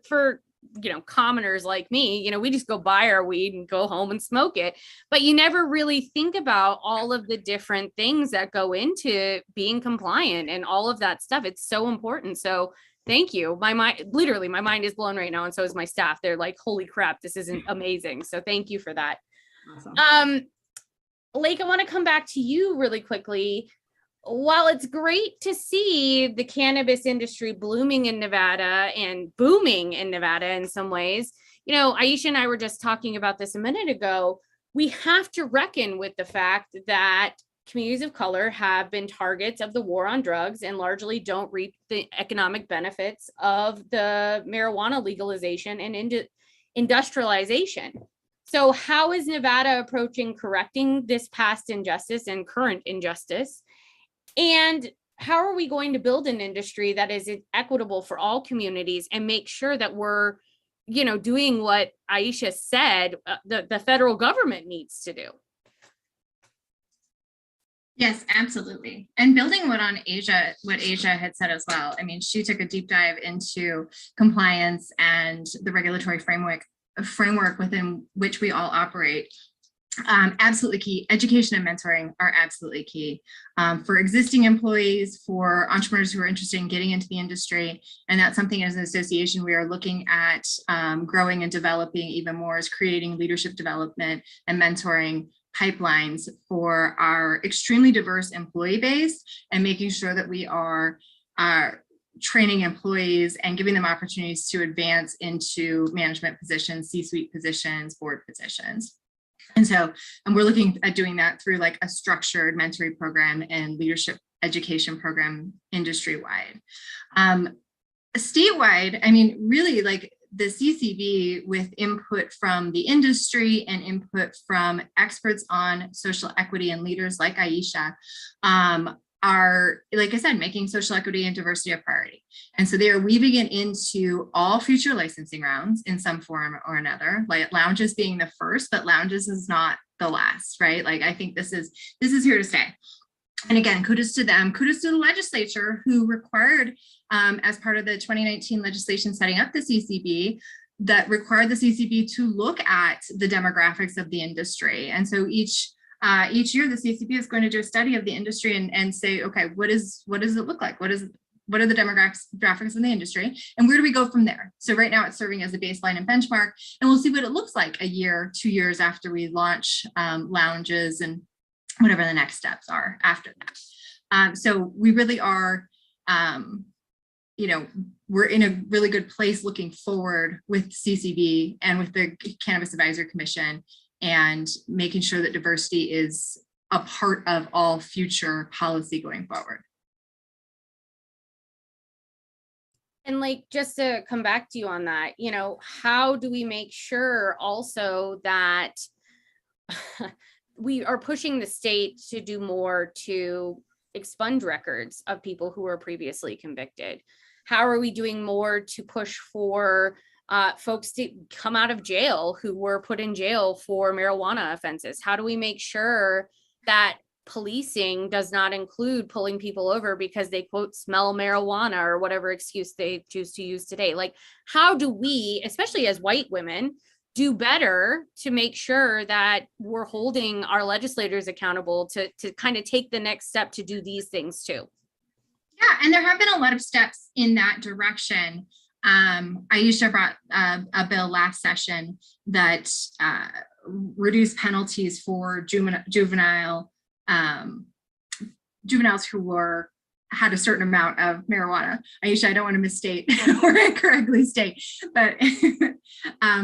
commoners like me, we just go buy our weed and go home and smoke it. But you never really think about all of the different things that go into being compliant and all of that stuff. It's so important. So thank you. My mind is blown right now. And so is my staff. They're like, holy crap, this isn't amazing. So thank you for that. Awesome. Lake, I want to come back to you really quickly. While it's great to see the cannabis industry blooming in Nevada and booming in Nevada in some ways, Aisha and I were just talking about this a minute ago. We have to reckon with the fact that communities of color have been targets of the war on drugs and largely don't reap the economic benefits of the marijuana legalization and industrialization. So how is Nevada approaching correcting this past injustice and current injustice? And how are we going to build an industry that is equitable for all communities and make sure that we're, doing what Aisha said, the federal government needs to do? Yes, absolutely. And building what Asia had said as well. I mean, she took a deep dive into compliance and the regulatory framework within which we all operate. Absolutely key. Education and mentoring are absolutely key for existing employees, for entrepreneurs who are interested in getting into the industry. And that's something as an association we are looking at growing and developing even more, is creating leadership development and mentoring pipelines for our extremely diverse employee base, and making sure that we are training employees and giving them opportunities to advance into management positions, C-suite positions, board positions. And we're looking at doing that through like a structured mentoring program and leadership education program industry-wide. Statewide, I mean, really like the CCB, with input from the industry and input from experts on social equity and leaders like Aisha, are, like I said, making social equity and diversity a priority. And so they are weaving it into all future licensing rounds in some form or another, like lounges being the first, but lounges is not the last, right? Like, I think this is here to stay. And again, kudos to them, kudos to the legislature who required, as part of the 2019 legislation setting up the CCB, that required the CCB to look at the demographics of the industry. And so each year, the CCB is going to do a study of the industry and say, okay, what does it look like? What are the demographics in the industry? And where do we go from there? So right now it's serving as a baseline and benchmark, and we'll see what it looks like a year, 2 years after we launch lounges and whatever the next steps are after that. So we really are, we're in a really good place looking forward with CCB and with the Cannabis Advisory Commission, and making sure that diversity is a part of all future policy going forward. And like, just to come back to you on that, how do we make sure also that we are pushing the state to do more to expunge records of people who were previously convicted? How are we doing more to push for folks to come out of jail who were put in jail for marijuana offenses? How do we make sure that policing does not include pulling people over because they quote smell marijuana or whatever excuse they choose to use today. Like, how do we, especially as white women, do better to make sure that we're holding our legislators accountable to kind of take the next step to do these things too? Yeah, and there have been a lot of steps in that direction. Aisha brought a bill last session that reduced penalties for juveniles who had a certain amount of marijuana. Aisha, I don't want to misstate or incorrectly state, but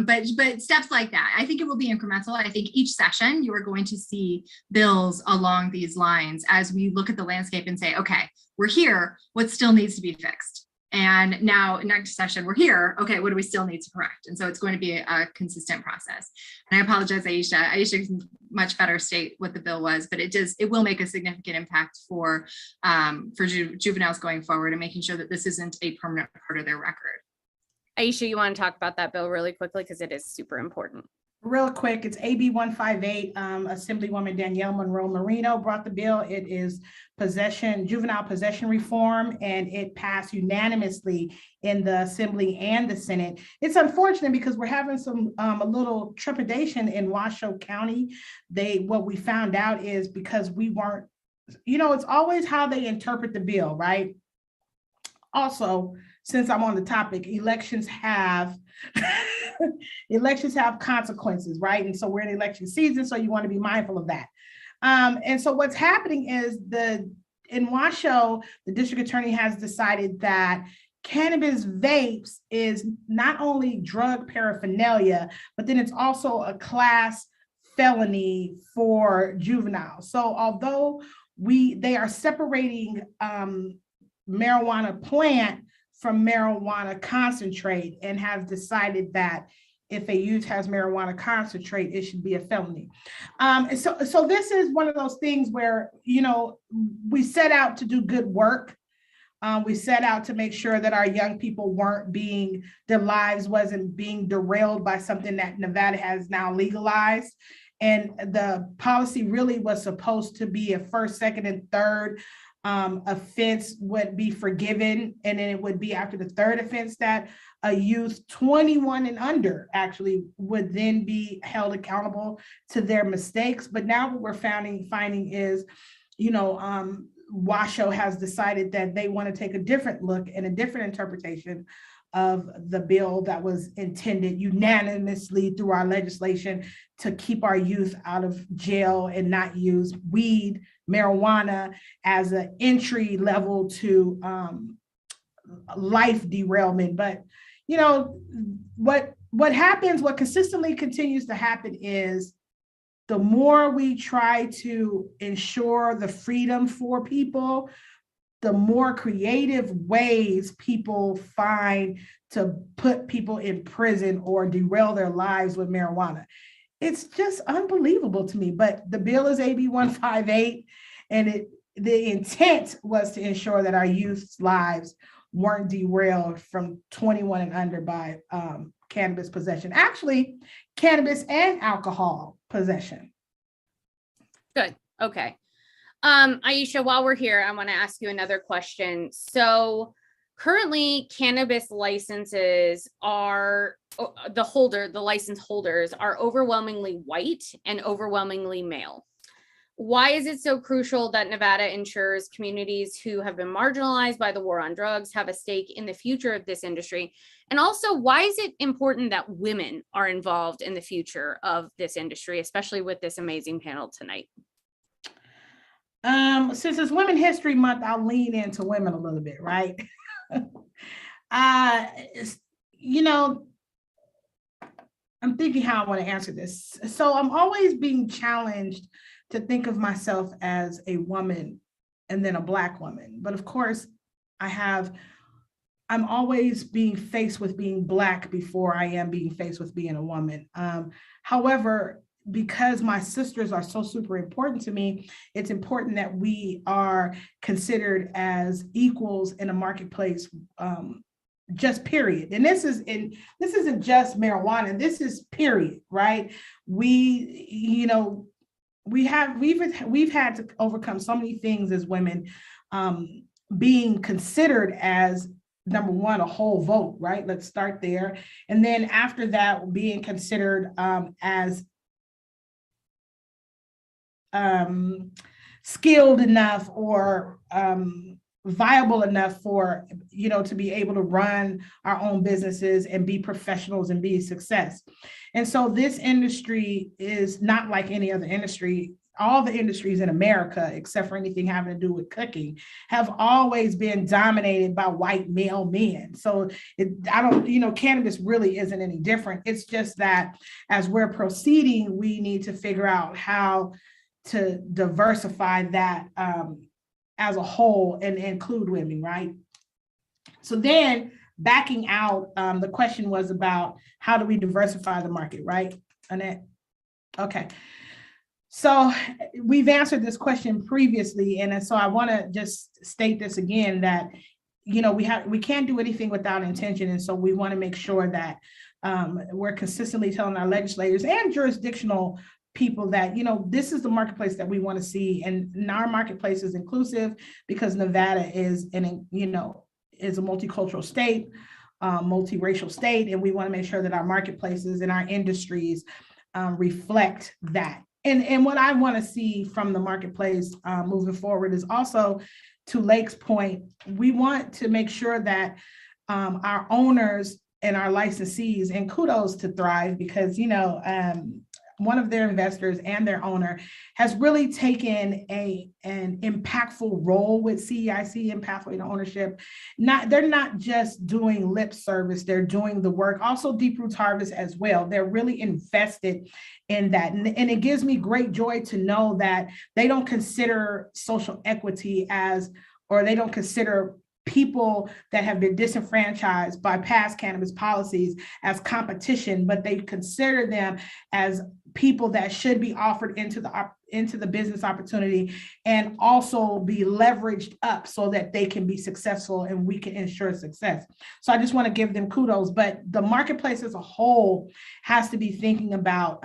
but steps like that. I think it will be incremental. I think each session you are going to see bills along these lines as we look at the landscape and say, okay, we're here. What still needs to be fixed? And now next session, we're here. Okay, what do we still need to correct? And so it's going to be a consistent process. And I apologize, Aisha. Aisha can much better state what the bill was, but it will make a significant impact for juveniles going forward and making sure that this isn't a permanent part of their record. Aisha, you want to talk about that bill really quickly because it is super important. Real quick, it's AB 158. Assemblywoman Danielle Monroe Marino brought the bill. It is juvenile possession reform, and it passed unanimously in the Assembly and the Senate. It's unfortunate because we're having a little trepidation in Washoe County. What we found out is because we weren't, it's always how they interpret the bill, right? Also, since I'm on the topic, elections have consequences, right? And so we're in election season, so you want to be mindful of that. And so what's happening is in Washoe, the district attorney has decided that cannabis vapes is not only drug paraphernalia, but then it's also a class felony for juveniles. So although they are separating marijuana plant from marijuana concentrate and have decided that if a youth has marijuana concentrate, it should be a felony. So this is one of those things where, we set out to do good work. We set out to make sure that our young people their lives wasn't being derailed by something that Nevada has now legalized. And the policy really was supposed to be a first, second, and third offense would be forgiven, and then it would be after the third offense that a youth 21 and under actually would then be held accountable to their mistakes. But now what we're finding is, Washoe has decided that they want to take a different look and a different interpretation of the bill that was intended unanimously through our legislation to keep our youth out of jail and not use weed, marijuana as an entry level to life derailment. But what consistently continues to happen is the more we try to ensure the freedom for people, the more creative ways people find to put people in prison or derail their lives with marijuana. It's just unbelievable to me. But the bill is AB 158, and the intent was to ensure that our youth's lives weren't derailed from 21 and under by cannabis possession. Actually, cannabis and alcohol possession. Good. Okay. Aisha, while we're here, I want to ask you another question. So currently cannabis licenses the license holders are overwhelmingly white and overwhelmingly male. Why is it so crucial that Nevada ensures communities who have been marginalized by the war on drugs have a stake in the future of this industry? And also, why is it important that women are involved in the future of this industry, especially with this amazing panel tonight? Since it's Women History Month, I'll lean into women a little bit, right? I'm thinking how I want to answer this. So I'm always being challenged to think of myself as a woman and then a Black woman. But of course, I'm always being faced with being Black before I am being faced with being a woman. However, because my sisters are so super important to me, it's important that we are considered as equals in a marketplace, just period. And this isn't just marijuana, this is period, right? We we've had to overcome so many things as women, being considered as number one, a whole vote, right? Let's start there. And then after that, being considered as skilled enough or viable enough for, to be able to run our own businesses and be professionals and be a success. And so this industry is not like any other industry. All the industries in America, except for anything having to do with cooking, have always been dominated by white male men. So cannabis really isn't any different. It's just that as we're proceeding, we need to figure out how to diversify that as a whole and include women, right? So then backing out, the question was about how do we diversify the market, right, Annette? Okay. So we've answered this question previously, and so I want to just state this again, that we can't do anything without intention, and so we want to make sure that we're consistently telling our legislators and jurisdictional people that this is the marketplace that we want to see, and our marketplace is inclusive because Nevada is a multicultural state, multiracial state, and we want to make sure that our marketplaces and our industries reflect that. And what I want to see from the marketplace moving forward is also, to Lake's point, we want to make sure that our owners and our licensees, and kudos to Thrive, because one of their investors and their owner has really taken an impactful role with CEIC and Pathway to Ownership. They're not just doing lip service, they're doing the work. Also Deep Roots Harvest as well. They're really invested in that. And it gives me great joy to know that they don't consider social equity or they don't consider people that have been disenfranchised by past cannabis policies as competition, but they consider them as people that should be offered into the business opportunity and also be leveraged up so that they can be successful and we can ensure success. So I just want to give them kudos, but the marketplace as a whole has to be thinking about,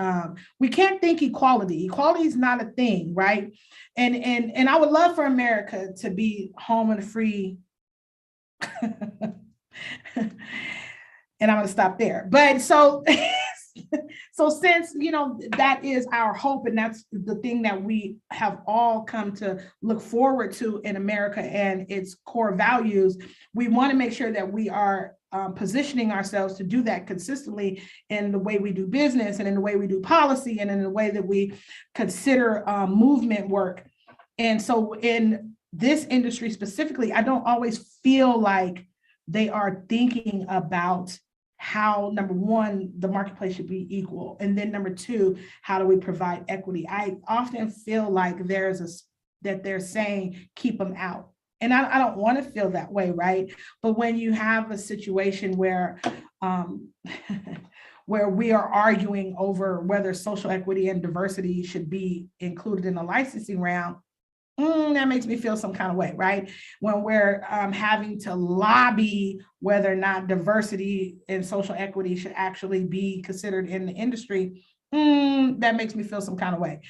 we can't think equality. Equality is not a thing, right? And I would love for America to be home and free. And I'm going to stop there. But so since, that is our hope, and that's the thing that we have all come to look forward to in America and its core values, we want to make sure that we are positioning ourselves to do that consistently in the way we do business and in the way we do policy and in the way that we consider movement work. And so in this industry specifically, I don't always feel like they are thinking about how, number one, the marketplace should be equal. And then number two, how do we provide equity? I often feel like that they're saying, keep them out. And I don't want to feel that way, right? But when you have a situation where where we are arguing over whether social equity and diversity should be included in the licensing round, that makes me feel some kind of way, right? When we're having to lobby whether or not diversity and social equity should actually be considered in the industry, that makes me feel some kind of way,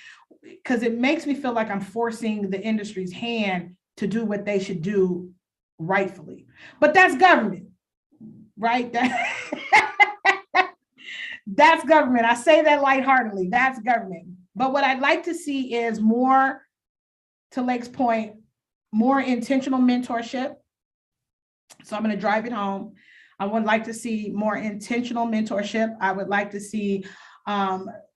because it makes me feel like I'm forcing the industry's hand to do what they should do rightfully. But that's government, right? That's government. I say that lightheartedly. That's government. But what I'd like to see is more, to Lake's point, more intentional mentorship. So I'm going to drive it home. I would like to see more intentional mentorship. I would like to see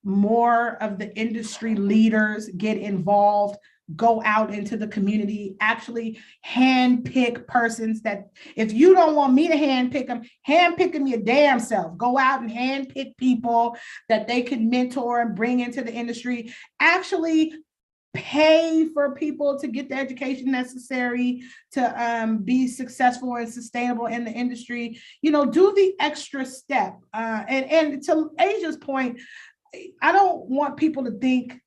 more of the industry leaders get involved, go out into the community, actually handpick persons that, if you don't want me to handpick them your damn self. Go out and handpick people that they can mentor and bring into the industry. Actually pay for people to get the education necessary to be successful and sustainable in the industry. Do the extra step. And to Asia's point, I don't want people to think,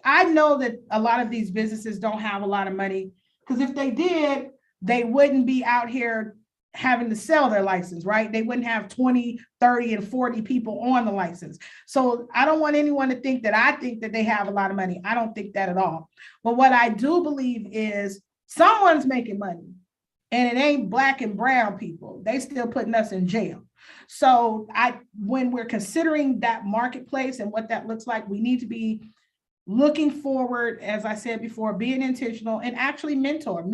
I know that a lot of these businesses don't have a lot of money, because if they did, they wouldn't be out here having to sell their license, right? They wouldn't have 20, 30, and 40 people on the license. So I don't want anyone to think that I think that they have a lot of money. I don't think that at all. But what I do believe is someone's making money, and it ain't Black and brown people. They still putting us in jail. So when we're considering that marketplace and what that looks like, we need to be looking forward, as I said before, being intentional and actually mentor.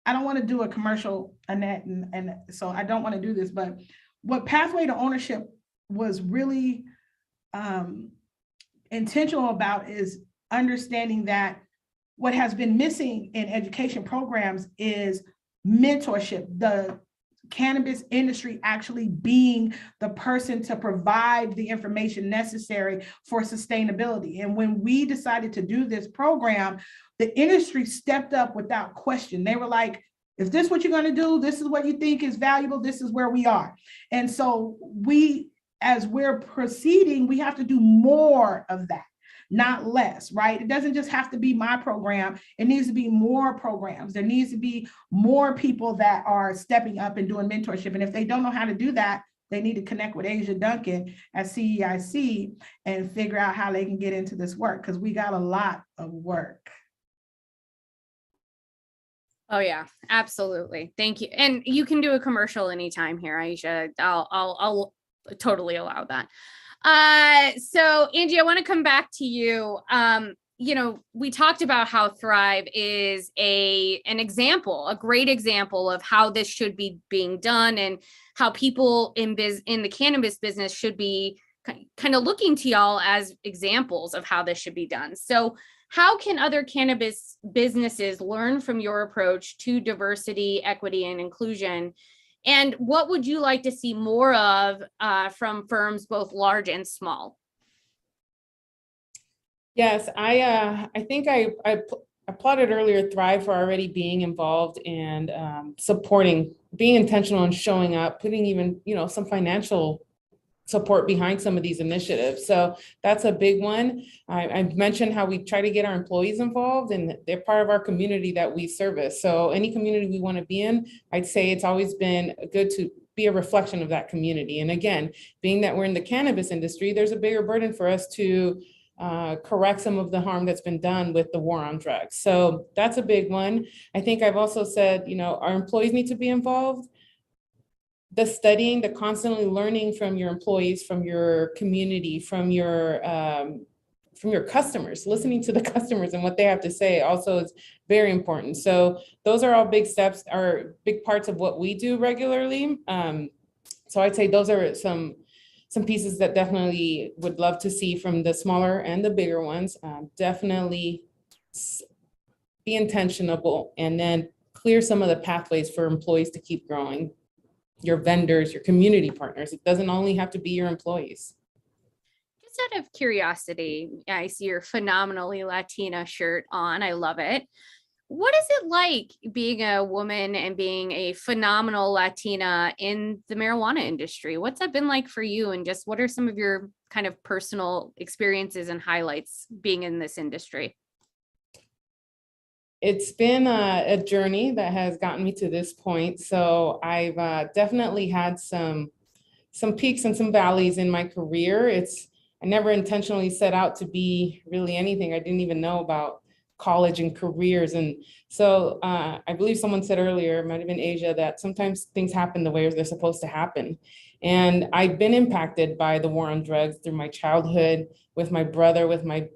I don't want to do a commercial, Annette, and so I don't want to do this, but what Pathway to Ownership was really intentional about is understanding that what has been missing in education programs is mentorship, the cannabis industry actually being the person to provide the information necessary for sustainability. And when we decided to do this program, the industry stepped up without question. They were like, if this is what you're going to do, this is what you think is valuable, this is where we are. And so as we're proceeding, we have to do more of that, not less, right? It doesn't just have to be my program. It needs to be more programs. There needs to be more people that are stepping up and doing mentorship. And if they don't know how to do that, they need to connect with Asia Duncan at CEIC and figure out how they can get into this work, because we got a lot of work. Oh yeah, absolutely. Thank you. And you can do a commercial anytime here, Aisha. I'll totally allow that. So Angie, I want to come back to you. We talked about how Thrive is an example, a great example of how this should be being done, and how people in the cannabis business should be kind of looking to y'all as examples of how this should be done. So how can other cannabis businesses learn from your approach to diversity, equity, and inclusion? And what would you like to see more of from firms both large and small? Yes, I think I applauded earlier Thrive for already being involved and supporting, being intentional and showing up, putting even some financial support behind some of these initiatives. So that's a big one. I mentioned how we try to get our employees involved, and they're part of our community that we service. So any community we want to be in, I'd say it's always been good to be a reflection of that community. And again, being that we're in the cannabis industry, there's a bigger burden for us to correct some of the harm that's been done with the war on drugs. So that's a big one. I think I've also said, our employees need to be involved. The studying, the constantly learning from your employees, from your community, from your customers, listening to the customers and what they have to say also is very important. So those are all big steps, are big parts of what we do regularly. So I'd say those are some pieces that definitely would love to see from the smaller and the bigger ones. Definitely be intentional, and then clear some of the pathways for employees to keep growing. Your vendors, your community partners. It doesn't only have to be your employees. Just out of curiosity, I see your phenomenally Latina shirt on. I love it. What is it like being a woman and being a phenomenal Latina in the marijuana industry? What's that been like for you? And just what are some of your kind of personal experiences and highlights being in this industry? It's been a journey that has gotten me to this point. So I've definitely had some peaks and some valleys in my career. I never intentionally set out to be really anything. I didn't even know about college and careers. And so I believe someone said earlier, it might have been Asia, that sometimes things happen the way they're supposed to happen. And I've been impacted by the war on drugs through my childhood, with my brother, with my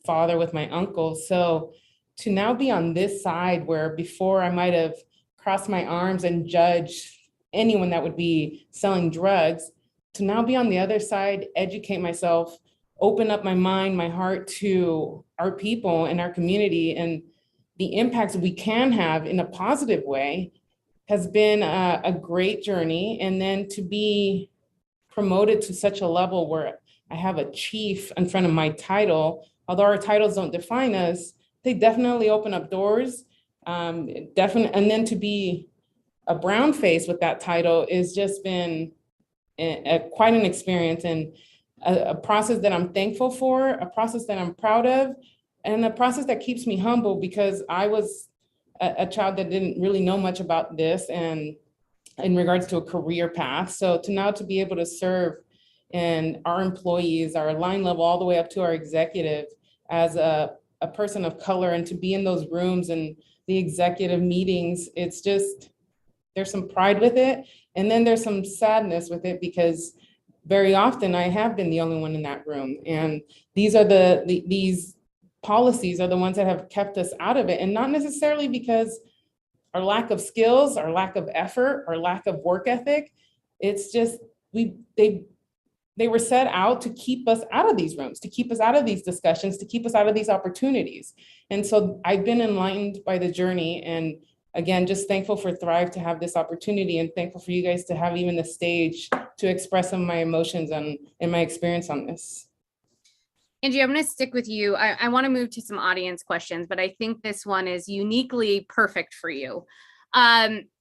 father, with my uncle. So to now be on this side, where before I might have crossed my arms and judged anyone that would be selling drugs, to now be on the other side, educate myself, open up my mind, my heart to our people and our community and the impacts we can have in a positive way, has been a great journey. And then to be promoted to such a level where I have a chief in front of my title, although our titles don't define us, they definitely open up doors. And then to be a brown face with that title is just been quite an experience, and a process that I'm thankful for, a process that I'm proud of, and a process that keeps me humble, because I was a child that didn't really know much about this and in regards to a career path. So to be able to serve and our employees, our line level, all the way up to our executive as a person of color, and to be in those rooms and the executive meetings, it's just, there's some pride with it. And then there's some sadness with it, because very often I have been the only one in that room. And these are these policies are the ones that have kept us out of it. And not necessarily because our lack of skills, our lack of effort, our lack of work ethic. It's just, they were set out to keep us out of these rooms, to keep us out of these discussions, to keep us out of these opportunities. And so I've been enlightened by the journey, and again, just thankful for Thrive to have this opportunity, and thankful for you guys to have even the stage to express some of my emotions and my experience on this. Angie, I'm going to stick with you. I want to move to some audience questions, but I think this one is uniquely perfect for you.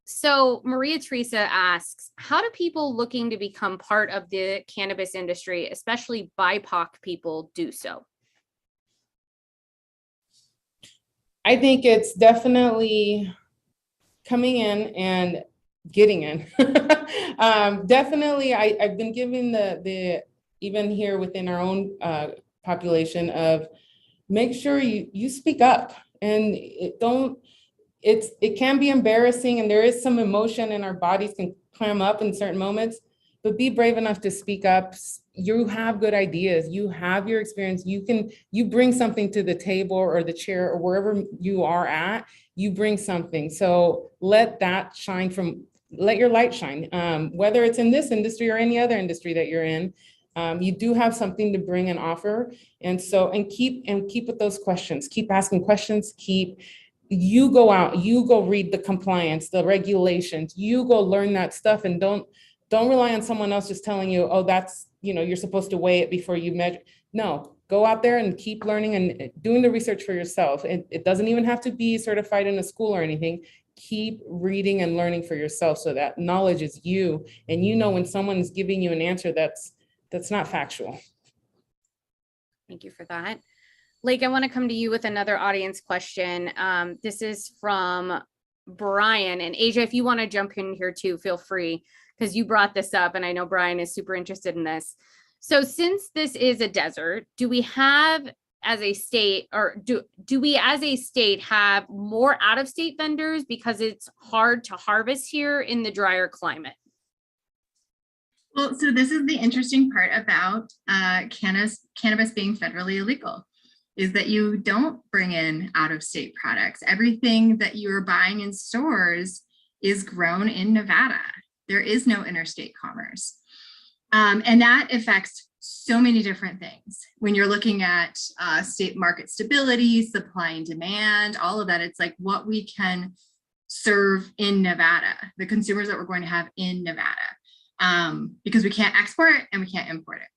So Maria Teresa asks, how do people looking to become part of the cannabis industry, especially BIPOC people, do so? I think it's definitely coming in and getting in. Definitely, I've been given the even here within our own population of make sure you speak up, and it can be embarrassing, and there is some emotion, and our bodies can clam up in certain moments, but be brave enough to speak up. You have good ideas, you have your experience, you bring something to the table or the chair or wherever you are at, you bring something. So let your light shine, whether it's in this industry or any other industry that you're in. You do have something to bring and offer. And keep with those questions, keep asking questions, you go out, you go read the compliance, the regulations, you go learn that stuff, and don't rely on someone else just telling you, oh, that's, you're supposed to weigh it before you measure. No, go out there and keep learning and doing the research for yourself. It doesn't even have to be certified in a school or anything. Keep reading and learning for yourself, so that knowledge is you, and when someone's giving you an answer that's not factual. Thank you for that. Lake, I want to come to you with another audience question. This is from Brian, and Asia, if you want to jump in here too, feel free, because you brought this up and I know Brian is super interested in this. So since this is a desert, do we have as a state, or do we as a state have more out-of-state vendors because it's hard to harvest here in the drier climate? Well, so this is the interesting part about cannabis being federally illegal, is that you don't bring in out-of-state products. Everything that you're buying in stores is grown in Nevada. There is no interstate commerce. And that affects so many different things. When you're looking at state market stability, supply and demand, all of that, it's like what we can serve in Nevada, the consumers that we're going to have in Nevada, because we can't export it and we can't import it.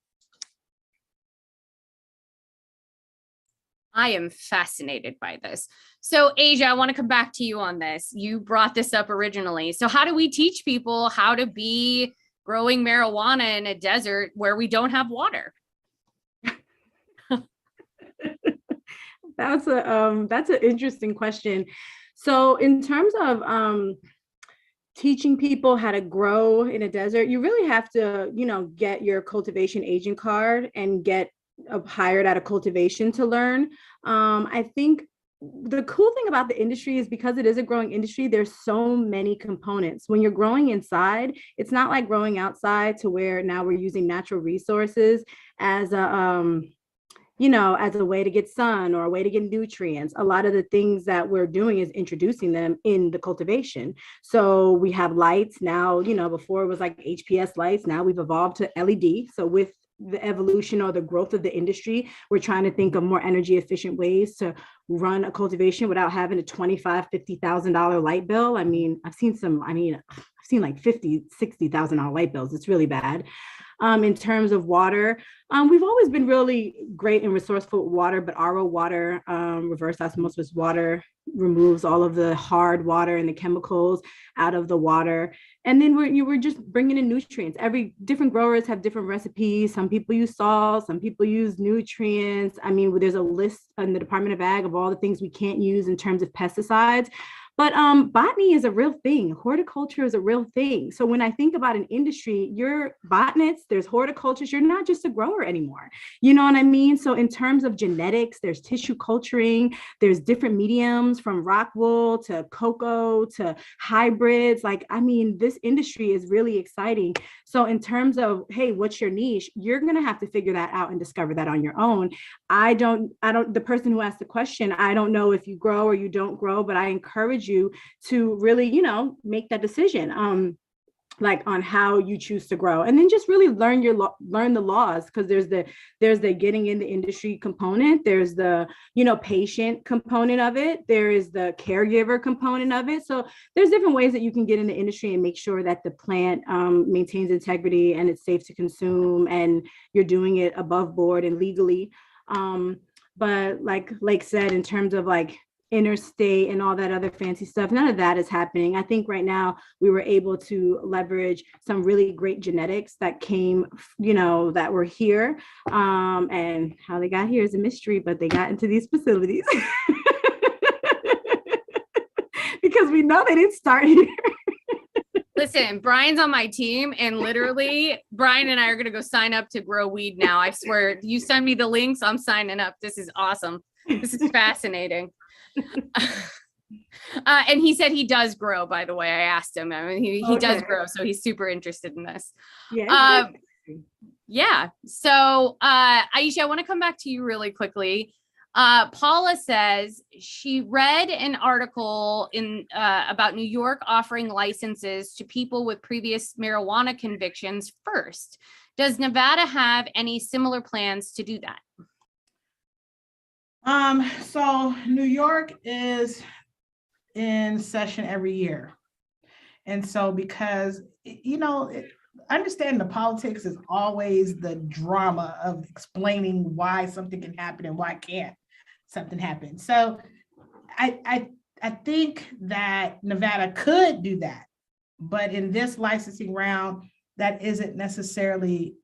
I am fascinated by this. So Asia, I want to come back to you on this. You brought this up originally. So how do we teach people how to be growing marijuana in a desert where we don't have water? That's an interesting question. So in terms of teaching people how to grow in a desert, you really have to, get your cultivation agent card and get hired at a cultivation to learn. I think the cool thing about the industry is because it is a growing industry, there's so many components. When you're growing inside, it's not like growing outside, to where now we're using natural resources as a as a way to get sun or a way to get nutrients. A lot of the things that we're doing is introducing them in the cultivation. So we have lights now, before it was like HPS lights. Now we've evolved to LED. So with the evolution or the growth of the industry, we're trying to think of more energy efficient ways to run a cultivation without having a $25,000, $50,000 light bill. I've seen like $50,000, $60,000 light bills. It's really bad. In terms of water, we've always been really great and resourceful with water, but RO water, reverse osmosis water, removes all of the hard water and the chemicals out of the water. And then we're just bringing in nutrients. Different growers have different recipes. Some people use salt, some people use nutrients. There's a list in the Department of Ag of all the things we can't use in terms of pesticides. But botany is a real thing. Horticulture is a real thing. So when I think about an industry, you're botanists, there's horticulturists, you're not just a grower anymore. You know what I mean? So in terms of genetics, there's tissue culturing, there's different mediums from rock wool to cocoa to hybrids. Like, I mean, this industry is really exciting. So in terms of, hey, what's your niche? You're going to have to figure that out and discover that on your own. The person who asked the question, I don't know if you grow or you don't grow, but I encourage you to really, make that decision. Like on how you choose to grow, and then just really learn the laws, because there's the getting in the industry component, there's the patient component of it, there is the caregiver component of it. So there's different ways that you can get in the industry and make sure that the plant maintains integrity and it's safe to consume and you're doing it above board and legally. But like Lake said, in terms of like interstate and all that other fancy stuff, none of that is happening. I think right now we were able to leverage some really great genetics that came, that were here, and how they got here is a mystery, but they got into these facilities because we know they didn't start here. Listen, Brian's on my team, and literally Brian and I are going to go sign up to grow weed now. I swear, you send me the links, I'm signing up. This is awesome. This is fascinating. And he said he does grow, by the way. I asked him. I mean, he does grow, so he's super interested in this. Yeah. Yeah. So, Aisha, I want to come back to you really quickly. Paula says she read an article about New York offering licenses to people with previous marijuana convictions first. Does Nevada have any similar plans to do that? So New York is in session every year. And so because, understanding the politics is always the drama of explaining why something can happen and why can't something happen. So I think that Nevada could do that, but in this licensing round, that isn't necessarily,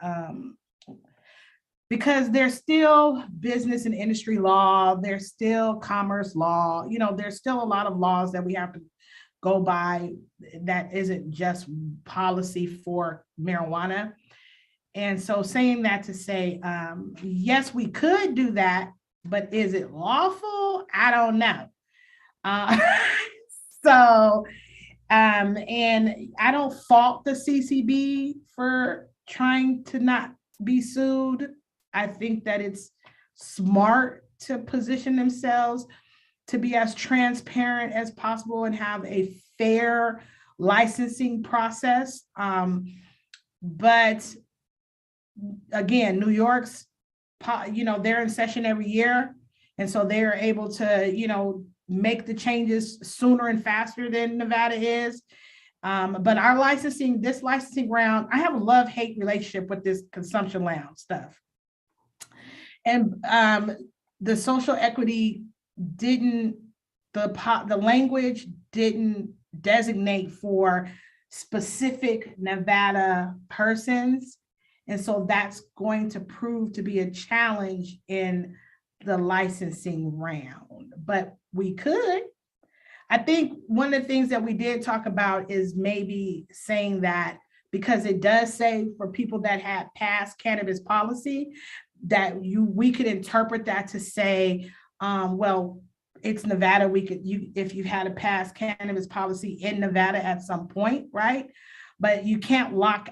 because there's still business and industry law, there's still commerce law, there's still a lot of laws that we have to go by that isn't just policy for marijuana. And so saying that to say, yes, we could do that, but is it lawful? I don't know. And I don't fault the CCB for trying to not be sued. I think that it's smart to position themselves to be as transparent as possible and have a fair licensing process. But again, New York's, they're in session every year. And so they're able to, make the changes sooner and faster than Nevada is. But this licensing round, I have a love-hate relationship with this consumption lounge stuff. And the social equity the language didn't designate for specific Nevada persons. And so that's going to prove to be a challenge in the licensing round, but we could. I think one of the things that we did talk about is maybe saying that, because it does say for people that had passed cannabis policy, that we could interpret that to say, well, it's Nevada. If you had a past cannabis policy in Nevada at some point, right? But you can't lock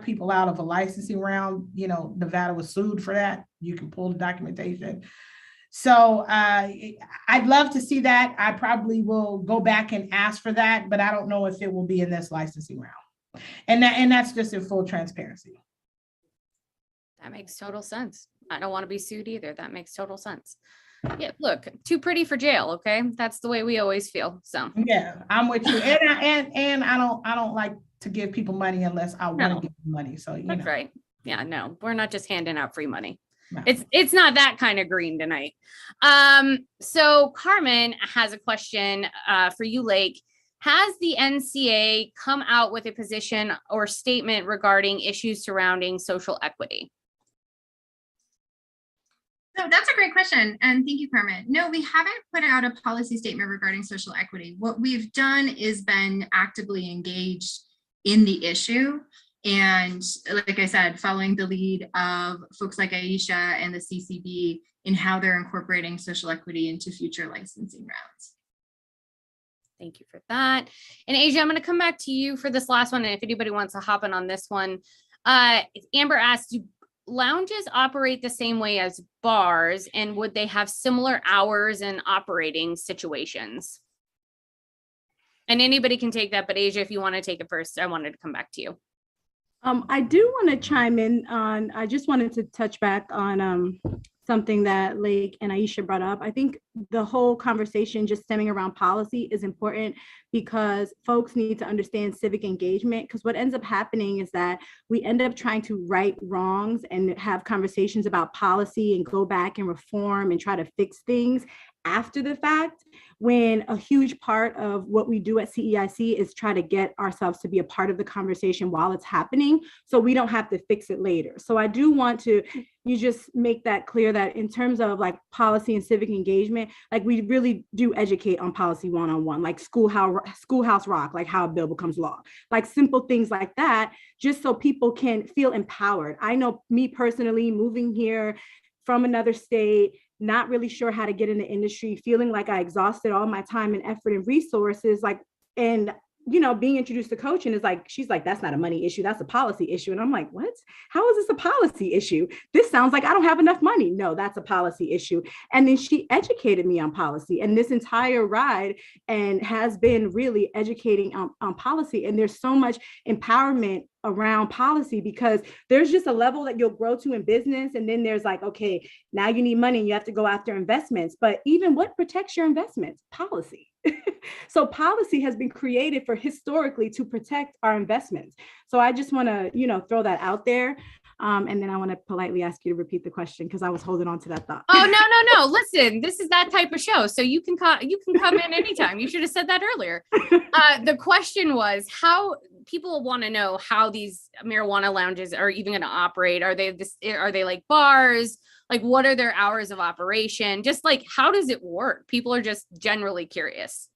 people out of a licensing round. Nevada was sued for that. You can pull the documentation. So I'd love to see that. I probably will go back and ask for that, but I don't know if it will be in this licensing round. And that's just in full transparency. That makes total sense. I don't want to be sued either. That makes total sense. Yeah, look, too pretty for jail. Okay, that's the way we always feel. So yeah, I'm with you. And I don't like to give people money unless I want to give them money. So that's right. Yeah, no, we're not just handing out free money. No. It's not that kind of green tonight. So Carmen has a question for you, Lake. Has the NCA come out with a position or statement regarding issues surrounding social equity? So that's a great question. And thank you, Carmen. No, we haven't put out a policy statement regarding social equity. What we've done is been actively engaged in the issue. And like I said, following the lead of folks like Aisha and the CCB in how they're incorporating social equity into future licensing rounds. Thank you for that. And Asia, I'm going to come back to you for this last one. And if anybody wants to hop in on this one, Amber asked, do lounges operate the same way as bars, and would they have similar hours and operating situations? And anybody can take that, but Asia, if you want to take it first, I wanted to come back to you. I do want to chime in on, I just wanted to touch back on something that Lake and Aisha brought up. I think the whole conversation just stemming around policy is important because folks need to understand civic engagement, because what ends up happening is that we end up trying to right wrongs and have conversations about policy and go back and reform and try to fix things after the fact, when a huge part of what we do at CEIC is try to get ourselves to be a part of the conversation while it's happening, so we don't have to fix it later. So I do want to, you just make that clear that in terms of like policy and civic engagement, like we really do educate on policy one-on-one, like schoolhouse rock, like how a bill becomes law, like simple things like that, just so people can feel empowered. I know me personally, moving here from another state, not really sure how to get in the industry, feeling like I exhausted all my time and effort and resources, like, and you know, being introduced to coaching is like, she's like, that's not a money issue, that's a policy issue. And I'm like, what? How is this a policy issue? This sounds like I don't have enough money. No, that's a policy issue. And then she educated me on policy, and this entire ride and has been really educating on policy. And there's so much empowerment around policy, because there's just a level that you'll grow to in business. And then there's like, okay, now you need money and you have to go after investments. But even what protects your investments? Policy. So policy has been created for historically to protect our investments. So I just want to, you know, throw that out there. And then I want to politely ask you to repeat the question, because I was holding on to that thought. Oh, no. Listen, this is that type of show. So you can come in anytime. You should have said that earlier. The question was, how people want to know how these marijuana lounges are even going to operate. Are they like bars? Like, what are their hours of operation? Just like, how does it work? People are just generally curious.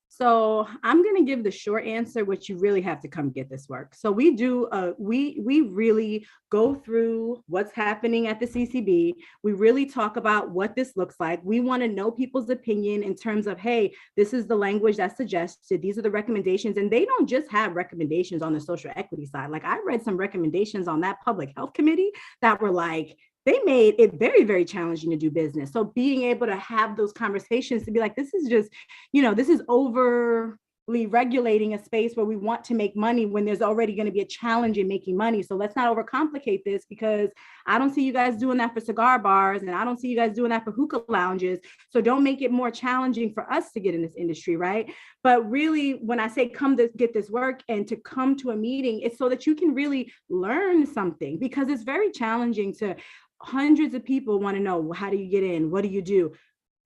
So I'm going to give the short answer, which you really have to come get this work. So we do, we really go through what's happening at the CCB. We really talk about what this looks like. We want to know people's opinion in terms of, hey, this is the language that's suggested. These are the recommendations. And they don't just have recommendations on the social equity side. Like, I read some recommendations on that public health committee that were like, they made it very, very challenging to do business. So being able to have those conversations to be like, this is just, you know, this is overly regulating a space where we want to make money when there's already going to be a challenge in making money. So let's not overcomplicate this, because I don't see you guys doing that for cigar bars, and I don't see you guys doing that for hookah lounges. So don't make it more challenging for us to get in this industry, right? But really, when I say come to get this work and to come to a meeting, it's so that you can really learn something, because it's very challenging to hundreds of people want to know, how do you get in? What do you do?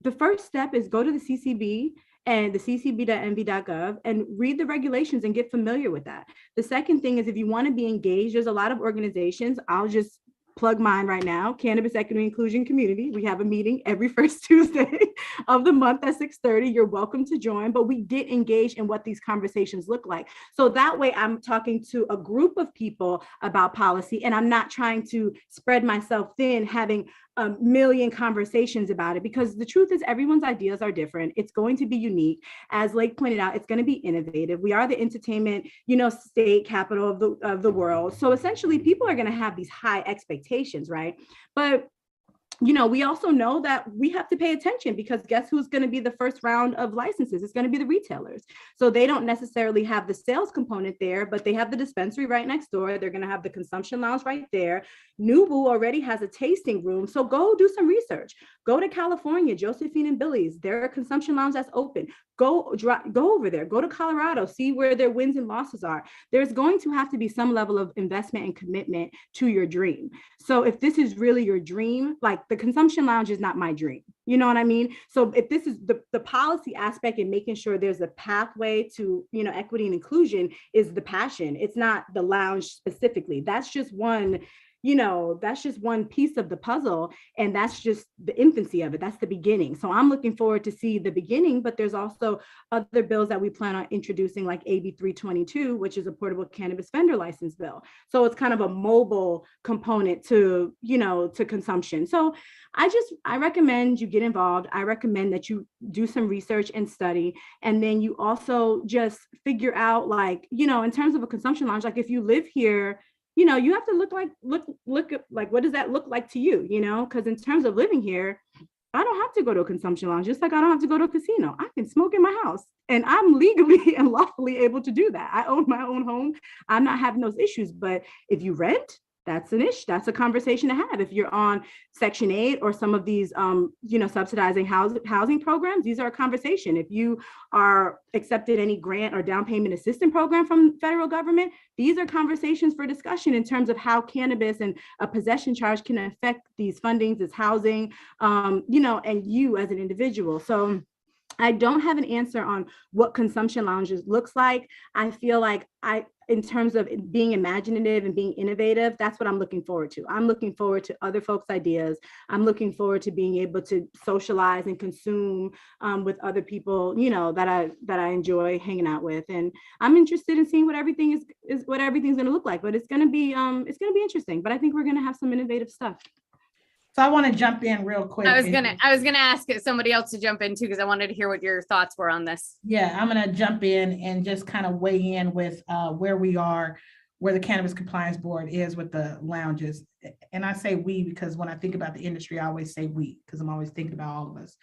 The first step is go to the CCB and the ccb.nv.gov and read the regulations and get familiar with that. The second thing is, if you want to be engaged, there's a lot of organizations. I'll just plug mine right now, Cannabis Equity Inclusion Community. We have a meeting every first Tuesday of the month at 6:30. You're welcome to join, but we get engaged in what these conversations look like. So that way I'm talking to a group of people about policy, and I'm not trying to spread myself thin, having a million conversations about it, because the truth is everyone's ideas are different. It's going to be unique. As Lake pointed out, it's going to be innovative. We are the entertainment, state capital of the world. So essentially people are going to have these high expectations, right? But we also know that we have to pay attention, because guess who's going to be the first round of licenses? It's going to be the retailers. So they don't necessarily have the sales component there, but they have the dispensary right next door. They're going to have the consumption lounge right there. Nubu already has a tasting room. So go do some research. Go to California, Josephine and Billy's. There are consumption lounge that's open. Go over there. Go to Colorado. See where their wins and losses are. There's going to have to be some level of investment and commitment to your dream. So if this is really your dream, like the consumption lounge is not my dream. You know what I mean? So if this is the policy aspect and making sure there's a pathway to, equity and inclusion is the passion. It's not the lounge specifically. That's just one that's just one piece of the puzzle. And that's just the infancy of it. That's the beginning. So I'm looking forward to see the beginning, but there's also other bills that we plan on introducing, like AB 322, which is a portable cannabis vendor license bill. So it's kind of a mobile component to, to consumption. So I recommend you get involved. I recommend that you do some research and study. And then you also just figure out, like, in terms of a consumption lounge, like if you live here, you have to look like, what does that look like to you? Because in terms of living here, I don't have to go to a consumption lounge, just like I don't have to go to a casino. I can smoke in my house, and I'm legally and lawfully able to do that. I own my own home. I'm not having those issues. But if you rent, that's an issue. That's a conversation to have. If you're on Section 8 or some of these, subsidizing housing programs, these are a conversation. If you are accepted any grant or down payment assistance program from federal government, these are conversations for discussion in terms of how cannabis and a possession charge can affect these fundings, this housing, and you as an individual. So I don't have an answer on what consumption lounges looks like. I feel like in terms of being imaginative and being innovative, that's what I'm looking forward to. I'm looking forward to other folks' ideas. I'm looking forward to being able to socialize and consume with other people, that I enjoy hanging out with. And I'm interested in seeing what everything is what everything's going to look like. But it's going to be interesting. But I think we're going to have some innovative stuff. So I want to jump in real quick. I was gonna ask somebody else to jump in too, because I wanted to hear what your thoughts were on this. Yeah, I'm gonna jump in and just kind of weigh in with where we are, where the Cannabis Compliance Board is with the lounges. And I say we because when I think about the industry, I always say we, because I'm always thinking about all of us.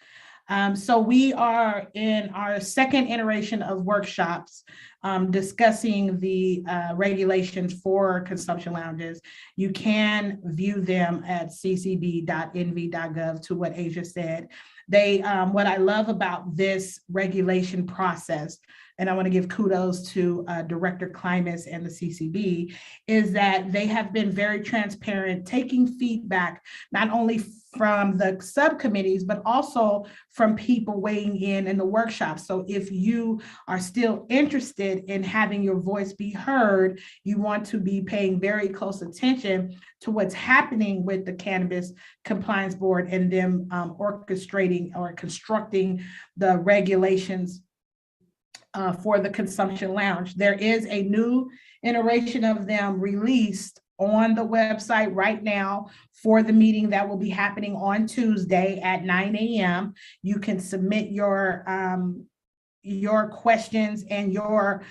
So we are in our second iteration of workshops discussing the regulations for consumption lounges. You can view them at ccb.nv.gov, to what Asia said. What I love about this regulation process, and I want to give kudos to Director Klimas and the CCB, is that they have been very transparent, taking feedback, not only from the subcommittees, but also from people weighing in the workshop. So if you are still interested in having your voice be heard, you want to be paying very close attention to what's happening with the Cannabis Compliance Board and them orchestrating or constructing the regulations for the consumption lounge. There is a new iteration of them released on the website right now for the meeting that will be happening on Tuesday at 9 a.m. You can submit your questions and your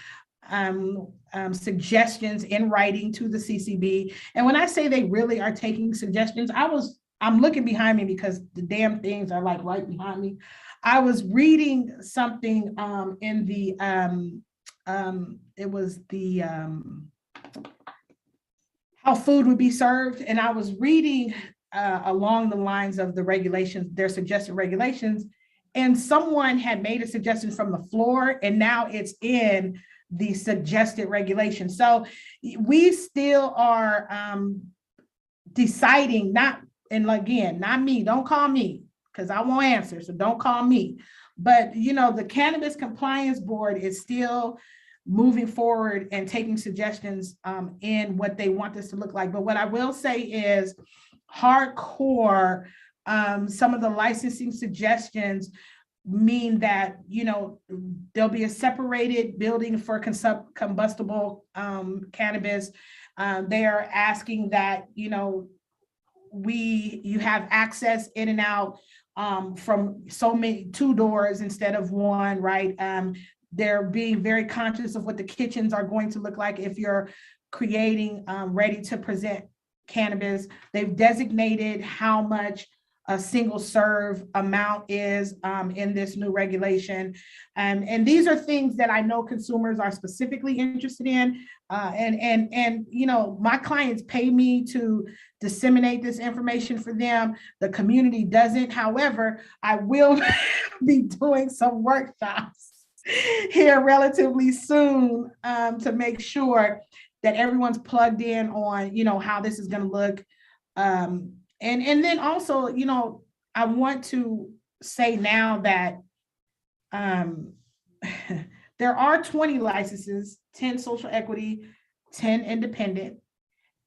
suggestions in writing to the CCB. And when I say they really are taking suggestions, I'm looking behind me because the damn things are like right behind me. I was reading something in the it was the how food would be served, and I was reading along the lines of the regulations, their suggested regulations, and someone had made a suggestion from the floor, and now it's in the suggested regulation. So we still are deciding, not me, don't call me, because I won't answer, so don't call me. But the Cannabis Compliance Board is still moving forward and taking suggestions in what they want this to look like. But what I will say is hardcore, some of the licensing suggestions mean that, there'll be a separated building for combustible cannabis. They are asking that, you have access in and out from two doors instead of one, right? They're being very conscious of what the kitchens are going to look like if you're creating ready to present cannabis. They've designated how much a single serve amount is in this new regulation. And these are things that I know consumers are specifically interested in. And my clients pay me to disseminate this information for them. The community doesn't. However, I will be doing some workshops here relatively soon to make sure that everyone's plugged in on, how this is going to look. And then also, I want to say now that there are 20 licenses, 10 social equity, 10 independent.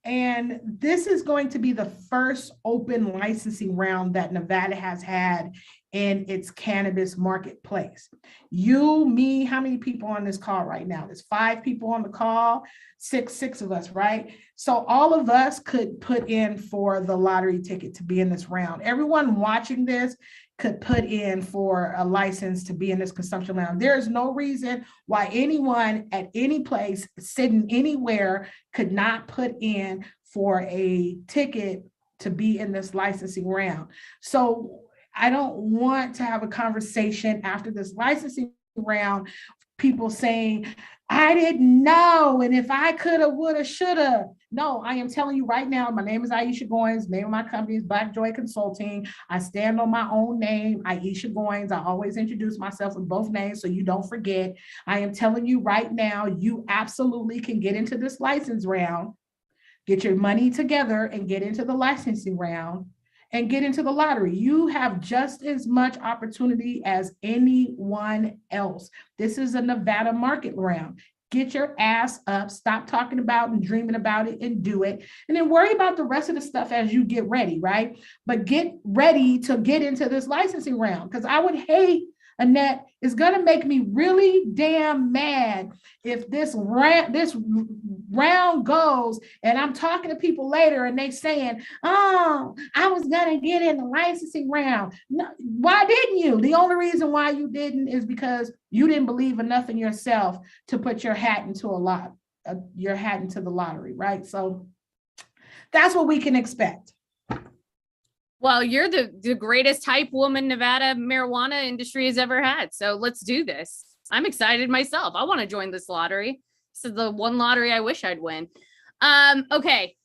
And this is going to be the first open licensing round that Nevada has had in its cannabis marketplace. You, me, how many people on this call right now? There's 5 people on the call, six of us, right? So all of us could put in for the lottery ticket to be in this round. Everyone watching this could put in for a license to be in this consumption lounge. There is no reason why anyone at any place sitting anywhere could not put in for a ticket to be in this licensing round. So I don't want to have a conversation after this licensing round, people saying, I didn't know, and if I coulda, woulda, shoulda. No, I am telling you right now, my name is Aisha Goins, name of my company is Black Joy Consulting. I stand on my own name, Aisha Goins. I always introduce myself with both names so you don't forget. I am telling you right now, you absolutely can get into this license round, get your money together and get into the licensing round and get into the lottery. You have just as much opportunity as anyone else. This is a Nevada market round. Get your ass up, stop talking about and dreaming about it and do it. And then worry about the rest of the stuff as you get ready, right? But get ready to get into this licensing round, because I would hate, Annette, it's gonna make me really damn mad if this round goes and I'm talking to people later and they saying, oh, I was gonna get in the licensing round. No, why didn't you? The only reason why you didn't is because you didn't believe enough in yourself to put your hat into the lottery, right? So that's what we can expect. Well, you're the greatest hype woman Nevada marijuana industry has ever had. So let's do this. I'm excited myself. I want to join this lottery. This is the one lottery I wish I'd win. Okay,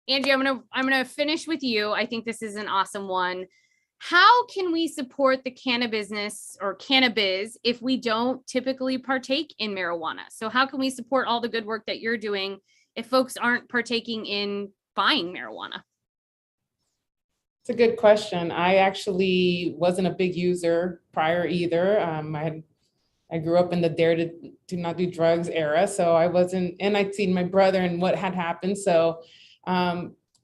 Angie, I'm gonna finish with you. I think this is an awesome one. How can we support the cannabis or cannabis if we don't typically partake in marijuana? So how can we support all the good work that you're doing if folks aren't partaking in buying marijuana? It's a good question. I actually wasn't a big user prior either. I grew up in the dare to do not do drugs era, so I wasn't, and I'd seen my brother and what had happened. So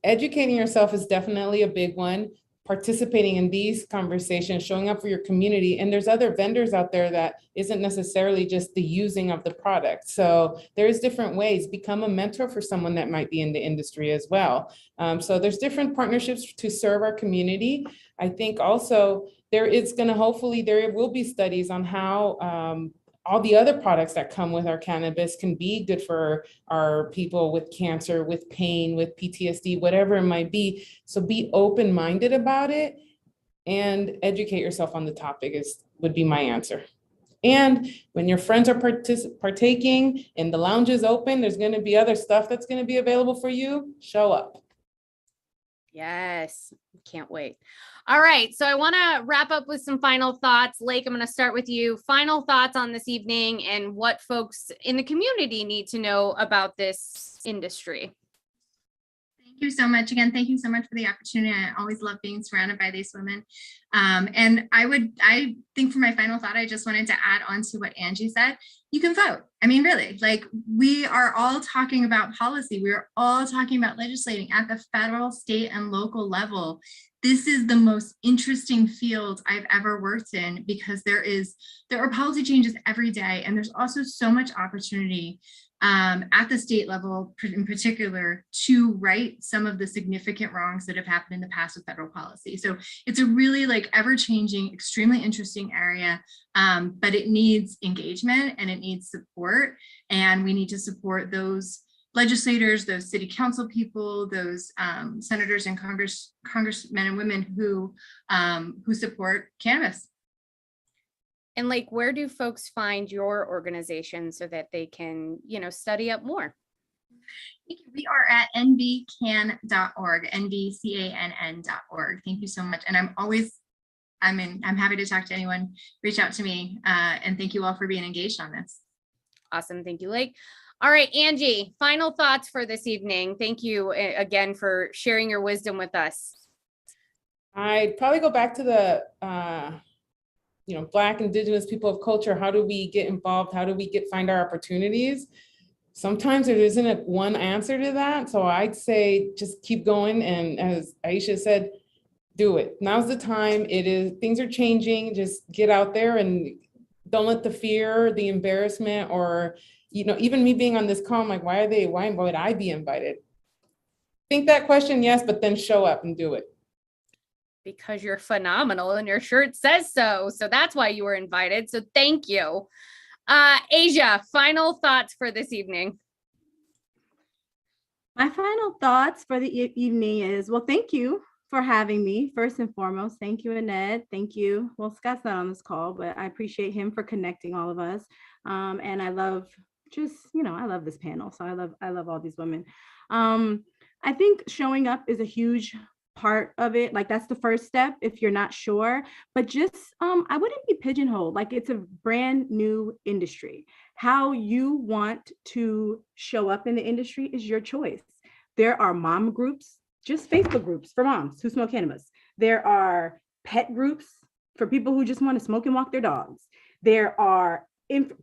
educating yourself is definitely a big one. Participating in these conversations, showing up for your community. And there's other vendors out there that isn't necessarily just the using of the product. So there's different ways. Become a mentor for someone that might be in the industry as well. So there's different partnerships to serve our community. I think also there will be studies on how all the other products that come with our cannabis can be good for our people with cancer, with pain, with PTSD, whatever it might be. So be open-minded about it and educate yourself on the topic would be my answer. And when your friends are partaking and the lounge is open, there's going to be other stuff that's going to be available for you. Show up. Yes, can't wait. All right, so I want to wrap up with some final thoughts. Lake, I'm going to start with you. Final thoughts on this evening and what folks in the community need to know about this industry. Thank you so much. Again, thank you so much for the opportunity. I always love being surrounded by these women. And I think for my final thought, I just wanted to add on to what Angie said. You can vote. I mean, really, like we are all talking about policy. We are all talking about legislating at the federal, state, and local level. This is the most interesting field I've ever worked in because there are policy changes every day. And there's also so much opportunity at the state level in particular to right some of the significant wrongs that have happened in the past with federal policy. So it's a really like ever-changing, extremely interesting area, but it needs engagement and it needs support. And we need to support those legislators, those city council people, those senators and congressmen and women who support cannabis. And like, where do folks find your organization so that they can, study up more? We are at nvcann.org, nvcann.org. Thank you so much. And I'm happy to talk to anyone, reach out to me. And thank you all for being engaged on this. Awesome. Thank you, Lake. All right, Angie, final thoughts for this evening. Thank you again for sharing your wisdom with us. I'd probably go back to the, Black, Indigenous people of culture. How do we get involved? How do we find our opportunities? sometimes there isn't a one answer to that. So I'd say just keep going. And as Aisha said, do it. Now's the time. Things are changing. Just get out there and don't let the fear, the embarrassment, or, even me being on this call, I'm like, why would I be invited? Think that question, yes, but then show up and do it. Because you're phenomenal and your shirt says so. So that's why you were invited. So thank you. Asia, final thoughts for this evening. My final thoughts for the evening is, well, thank you for having me. First and foremost, thank you, Annette. Thank you. Well, Scott's not on this call, but I appreciate him for connecting all of us. And I love I love this panel. So I love all these women. I think showing up is a huge part of it. Like, that's the first step if you're not sure, but just I wouldn't be pigeonholed. Like, it's a brand new industry. How you want to show up in the industry is your choice. There are mom groups, just Facebook groups for moms who smoke cannabis. There are pet groups for people who just want to smoke and walk their dogs. There are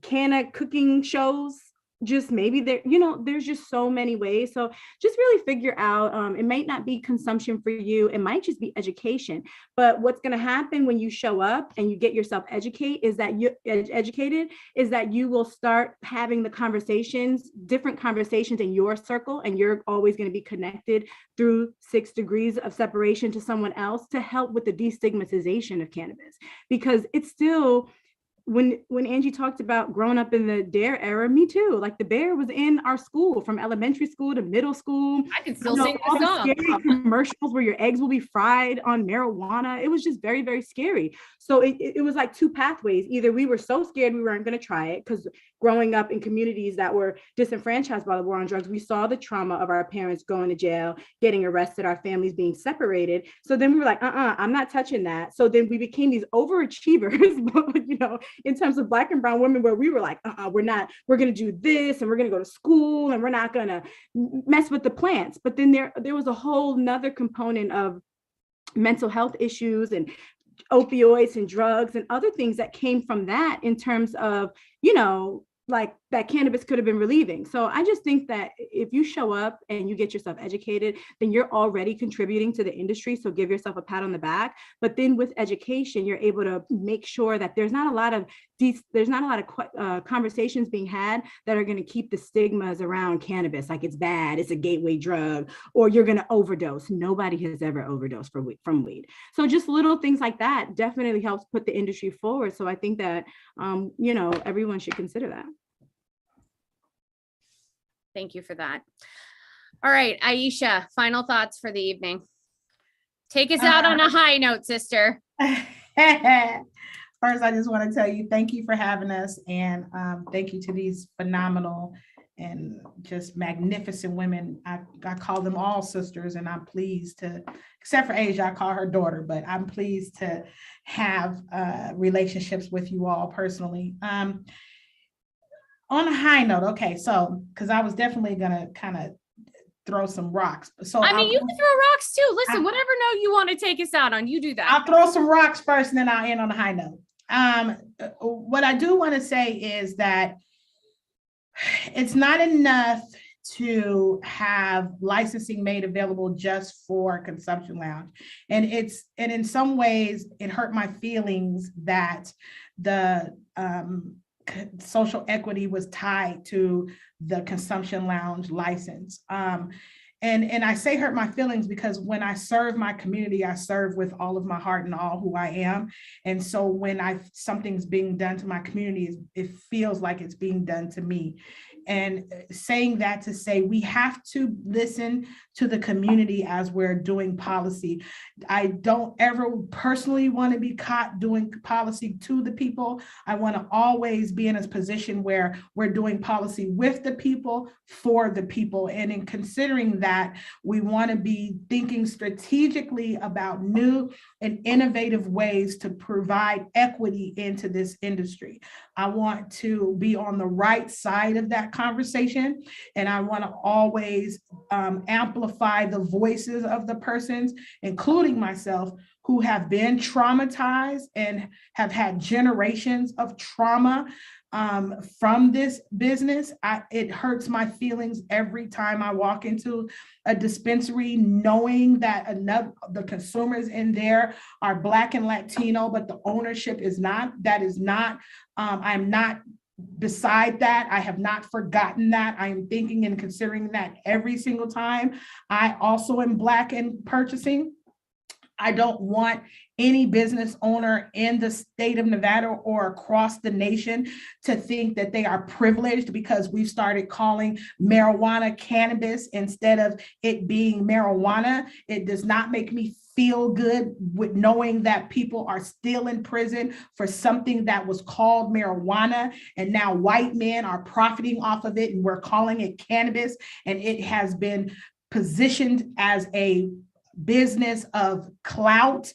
canna cooking shows. Just maybe there's just so many ways. So just really figure out, it might not be consumption for you. It might just be education. But what's going to happen when you show up and you get yourself educated is that you will start having the different conversations in your circle, and you're always going to be connected through 6 degrees of separation to someone else to help with the destigmatization of cannabis, because it's still, when Angie talked about growing up in the DARE era, me too. Like, the bear was in our school from elementary school to middle school. I can still sing the song. Scary commercials where your eggs will be fried on marijuana. It was just very, very scary. So it was like two pathways. Either we were so scared we weren't going to try it, because growing up in communities that were disenfranchised by the war on drugs, we saw the trauma of our parents going to jail, getting arrested, our families being separated. So then we were like, I'm not touching that. So then we became these overachievers, in terms of Black and brown women, where we were like, we're going to do this, and we're going to go to school, and we're not going to mess with the plants. But then there was a whole nother component of mental health issues and opioids and drugs and other things that came from that, in terms of, like, that cannabis could have been relieving. So I just think that if you show up and you get yourself educated, then you're already contributing to the industry. So give yourself a pat on the back. But then with education, you're able to make sure that there's not a lot of conversations being had that are going to keep the stigmas around cannabis, like it's bad, it's a gateway drug, or you're going to overdose. Nobody has ever overdosed from weed. So just little things like that definitely helps put the industry forward. So I think that everyone should consider that. Thank you for that. All right, Aisha, final thoughts for the evening. Take us out on a high note, sister. First, I just want to tell you, thank you for having us. And thank you to these phenomenal and just magnificent women. I call them all sisters, and I'm pleased to, except for Asia, I call her daughter, but I'm pleased to have relationships with you all personally. On a high note, okay, so, because I was definitely gonna kind of throw some rocks. So you can throw rocks too. Listen, whatever note you want to take us out on, you do that. I'll throw some rocks first, and then I'll end on a high note. What I do want to say is that it's not enough to have licensing made available just for consumption lounge. And in some ways, it hurt my feelings that the social equity was tied to the consumption lounge license. And I say hurt my feelings because when I serve my community, I serve with all of my heart and all who I am. And so when something's being done to my community, it feels like it's being done to me. And saying that to say we have to listen to the community as we're doing policy. I don't ever personally want to be caught doing policy to the people. I want to always be in a position where we're doing policy with the people, for the people. And in considering that, we want to be thinking strategically about new and innovative ways to provide equity into this industry. I want to be on the right side of that conversation, and I want to always amplify the voices of the persons, including myself, who have been traumatized and have had generations of trauma from this business. It hurts my feelings every time I walk into a dispensary, knowing that the consumers in there are Black and Latino, but the ownership is not. That is not. I'm not beside that. I have not forgotten that. I am thinking and considering that every single time. I also am Black in purchasing. I don't want any business owner in the state of Nevada or across the nation to think that they are privileged because we've started calling marijuana cannabis instead of it being marijuana. It does not make me feel good with knowing that people are still in prison for something that was called marijuana, and now white men are profiting off of it, and we're calling it cannabis, and it has been positioned as a business of clout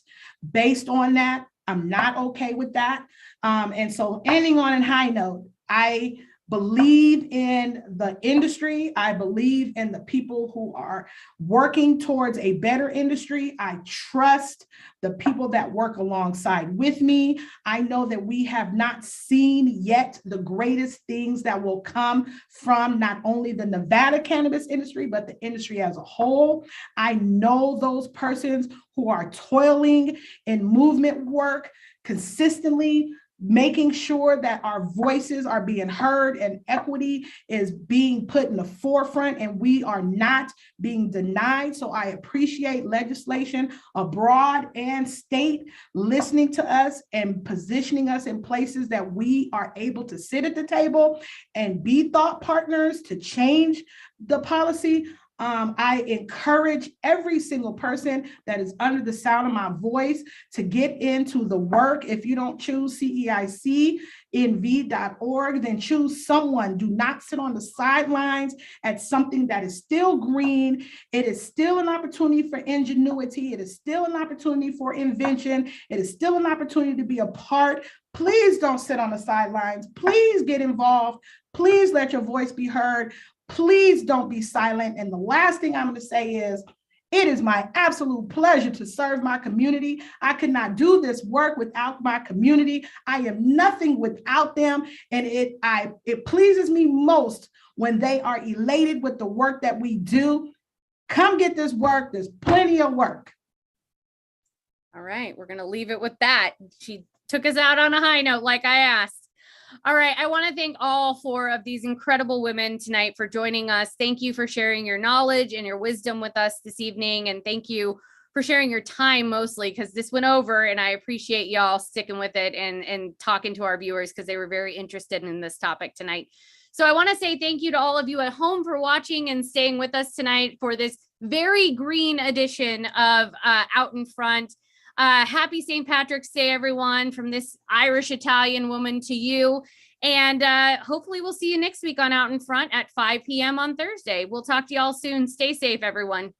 based on that. I'm not okay with that. And so ending on a high note, I believe in the industry. I believe in the people who are working towards a better industry. I trust the people that work alongside with me. I know that we have not seen yet the greatest things that will come from not only the Nevada cannabis industry, but the industry as a whole. I know those persons who are toiling in movement work consistently, making sure that our voices are being heard and equity is being put in the forefront and we are not being denied. So I appreciate legislation abroad and state listening to us and positioning us in places that we are able to sit at the table and be thought partners to change the policy. I encourage every single person that is under the sound of my voice to get into the work. If you don't choose CEICNV.org, then choose someone. Do not sit on the sidelines at something that is still green. It is still an opportunity for ingenuity. It is still an opportunity for invention. It is still an opportunity to be a part. Please don't sit on the sidelines. Please get involved. Please let your voice be heard. Please don't be silent. And the last thing I'm going to say is, it is my absolute pleasure to serve my community. I could not do this work without my community. I am nothing without them. And it pleases me most when they are elated with the work that we do. Come get this work. There's plenty of work. All right, we're going to leave it with that. She took us out on a high note, like I asked. All right, I want to thank all 4 of these incredible women tonight for joining us. Thank you for sharing your knowledge and your wisdom with us this evening. And thank you for sharing your time mostly, because this went over and I appreciate y'all sticking with it and talking to our viewers because they were very interested in this topic tonight. So I want to say thank you to all of you at home for watching and staying with us tonight for this very green edition of Out in Front. Happy St. Patrick's Day, everyone, from this Irish Italian woman to you. And hopefully we'll see you next week on Out in Front at 5 p.m. on Thursday. We'll talk to y'all soon. Stay safe, everyone.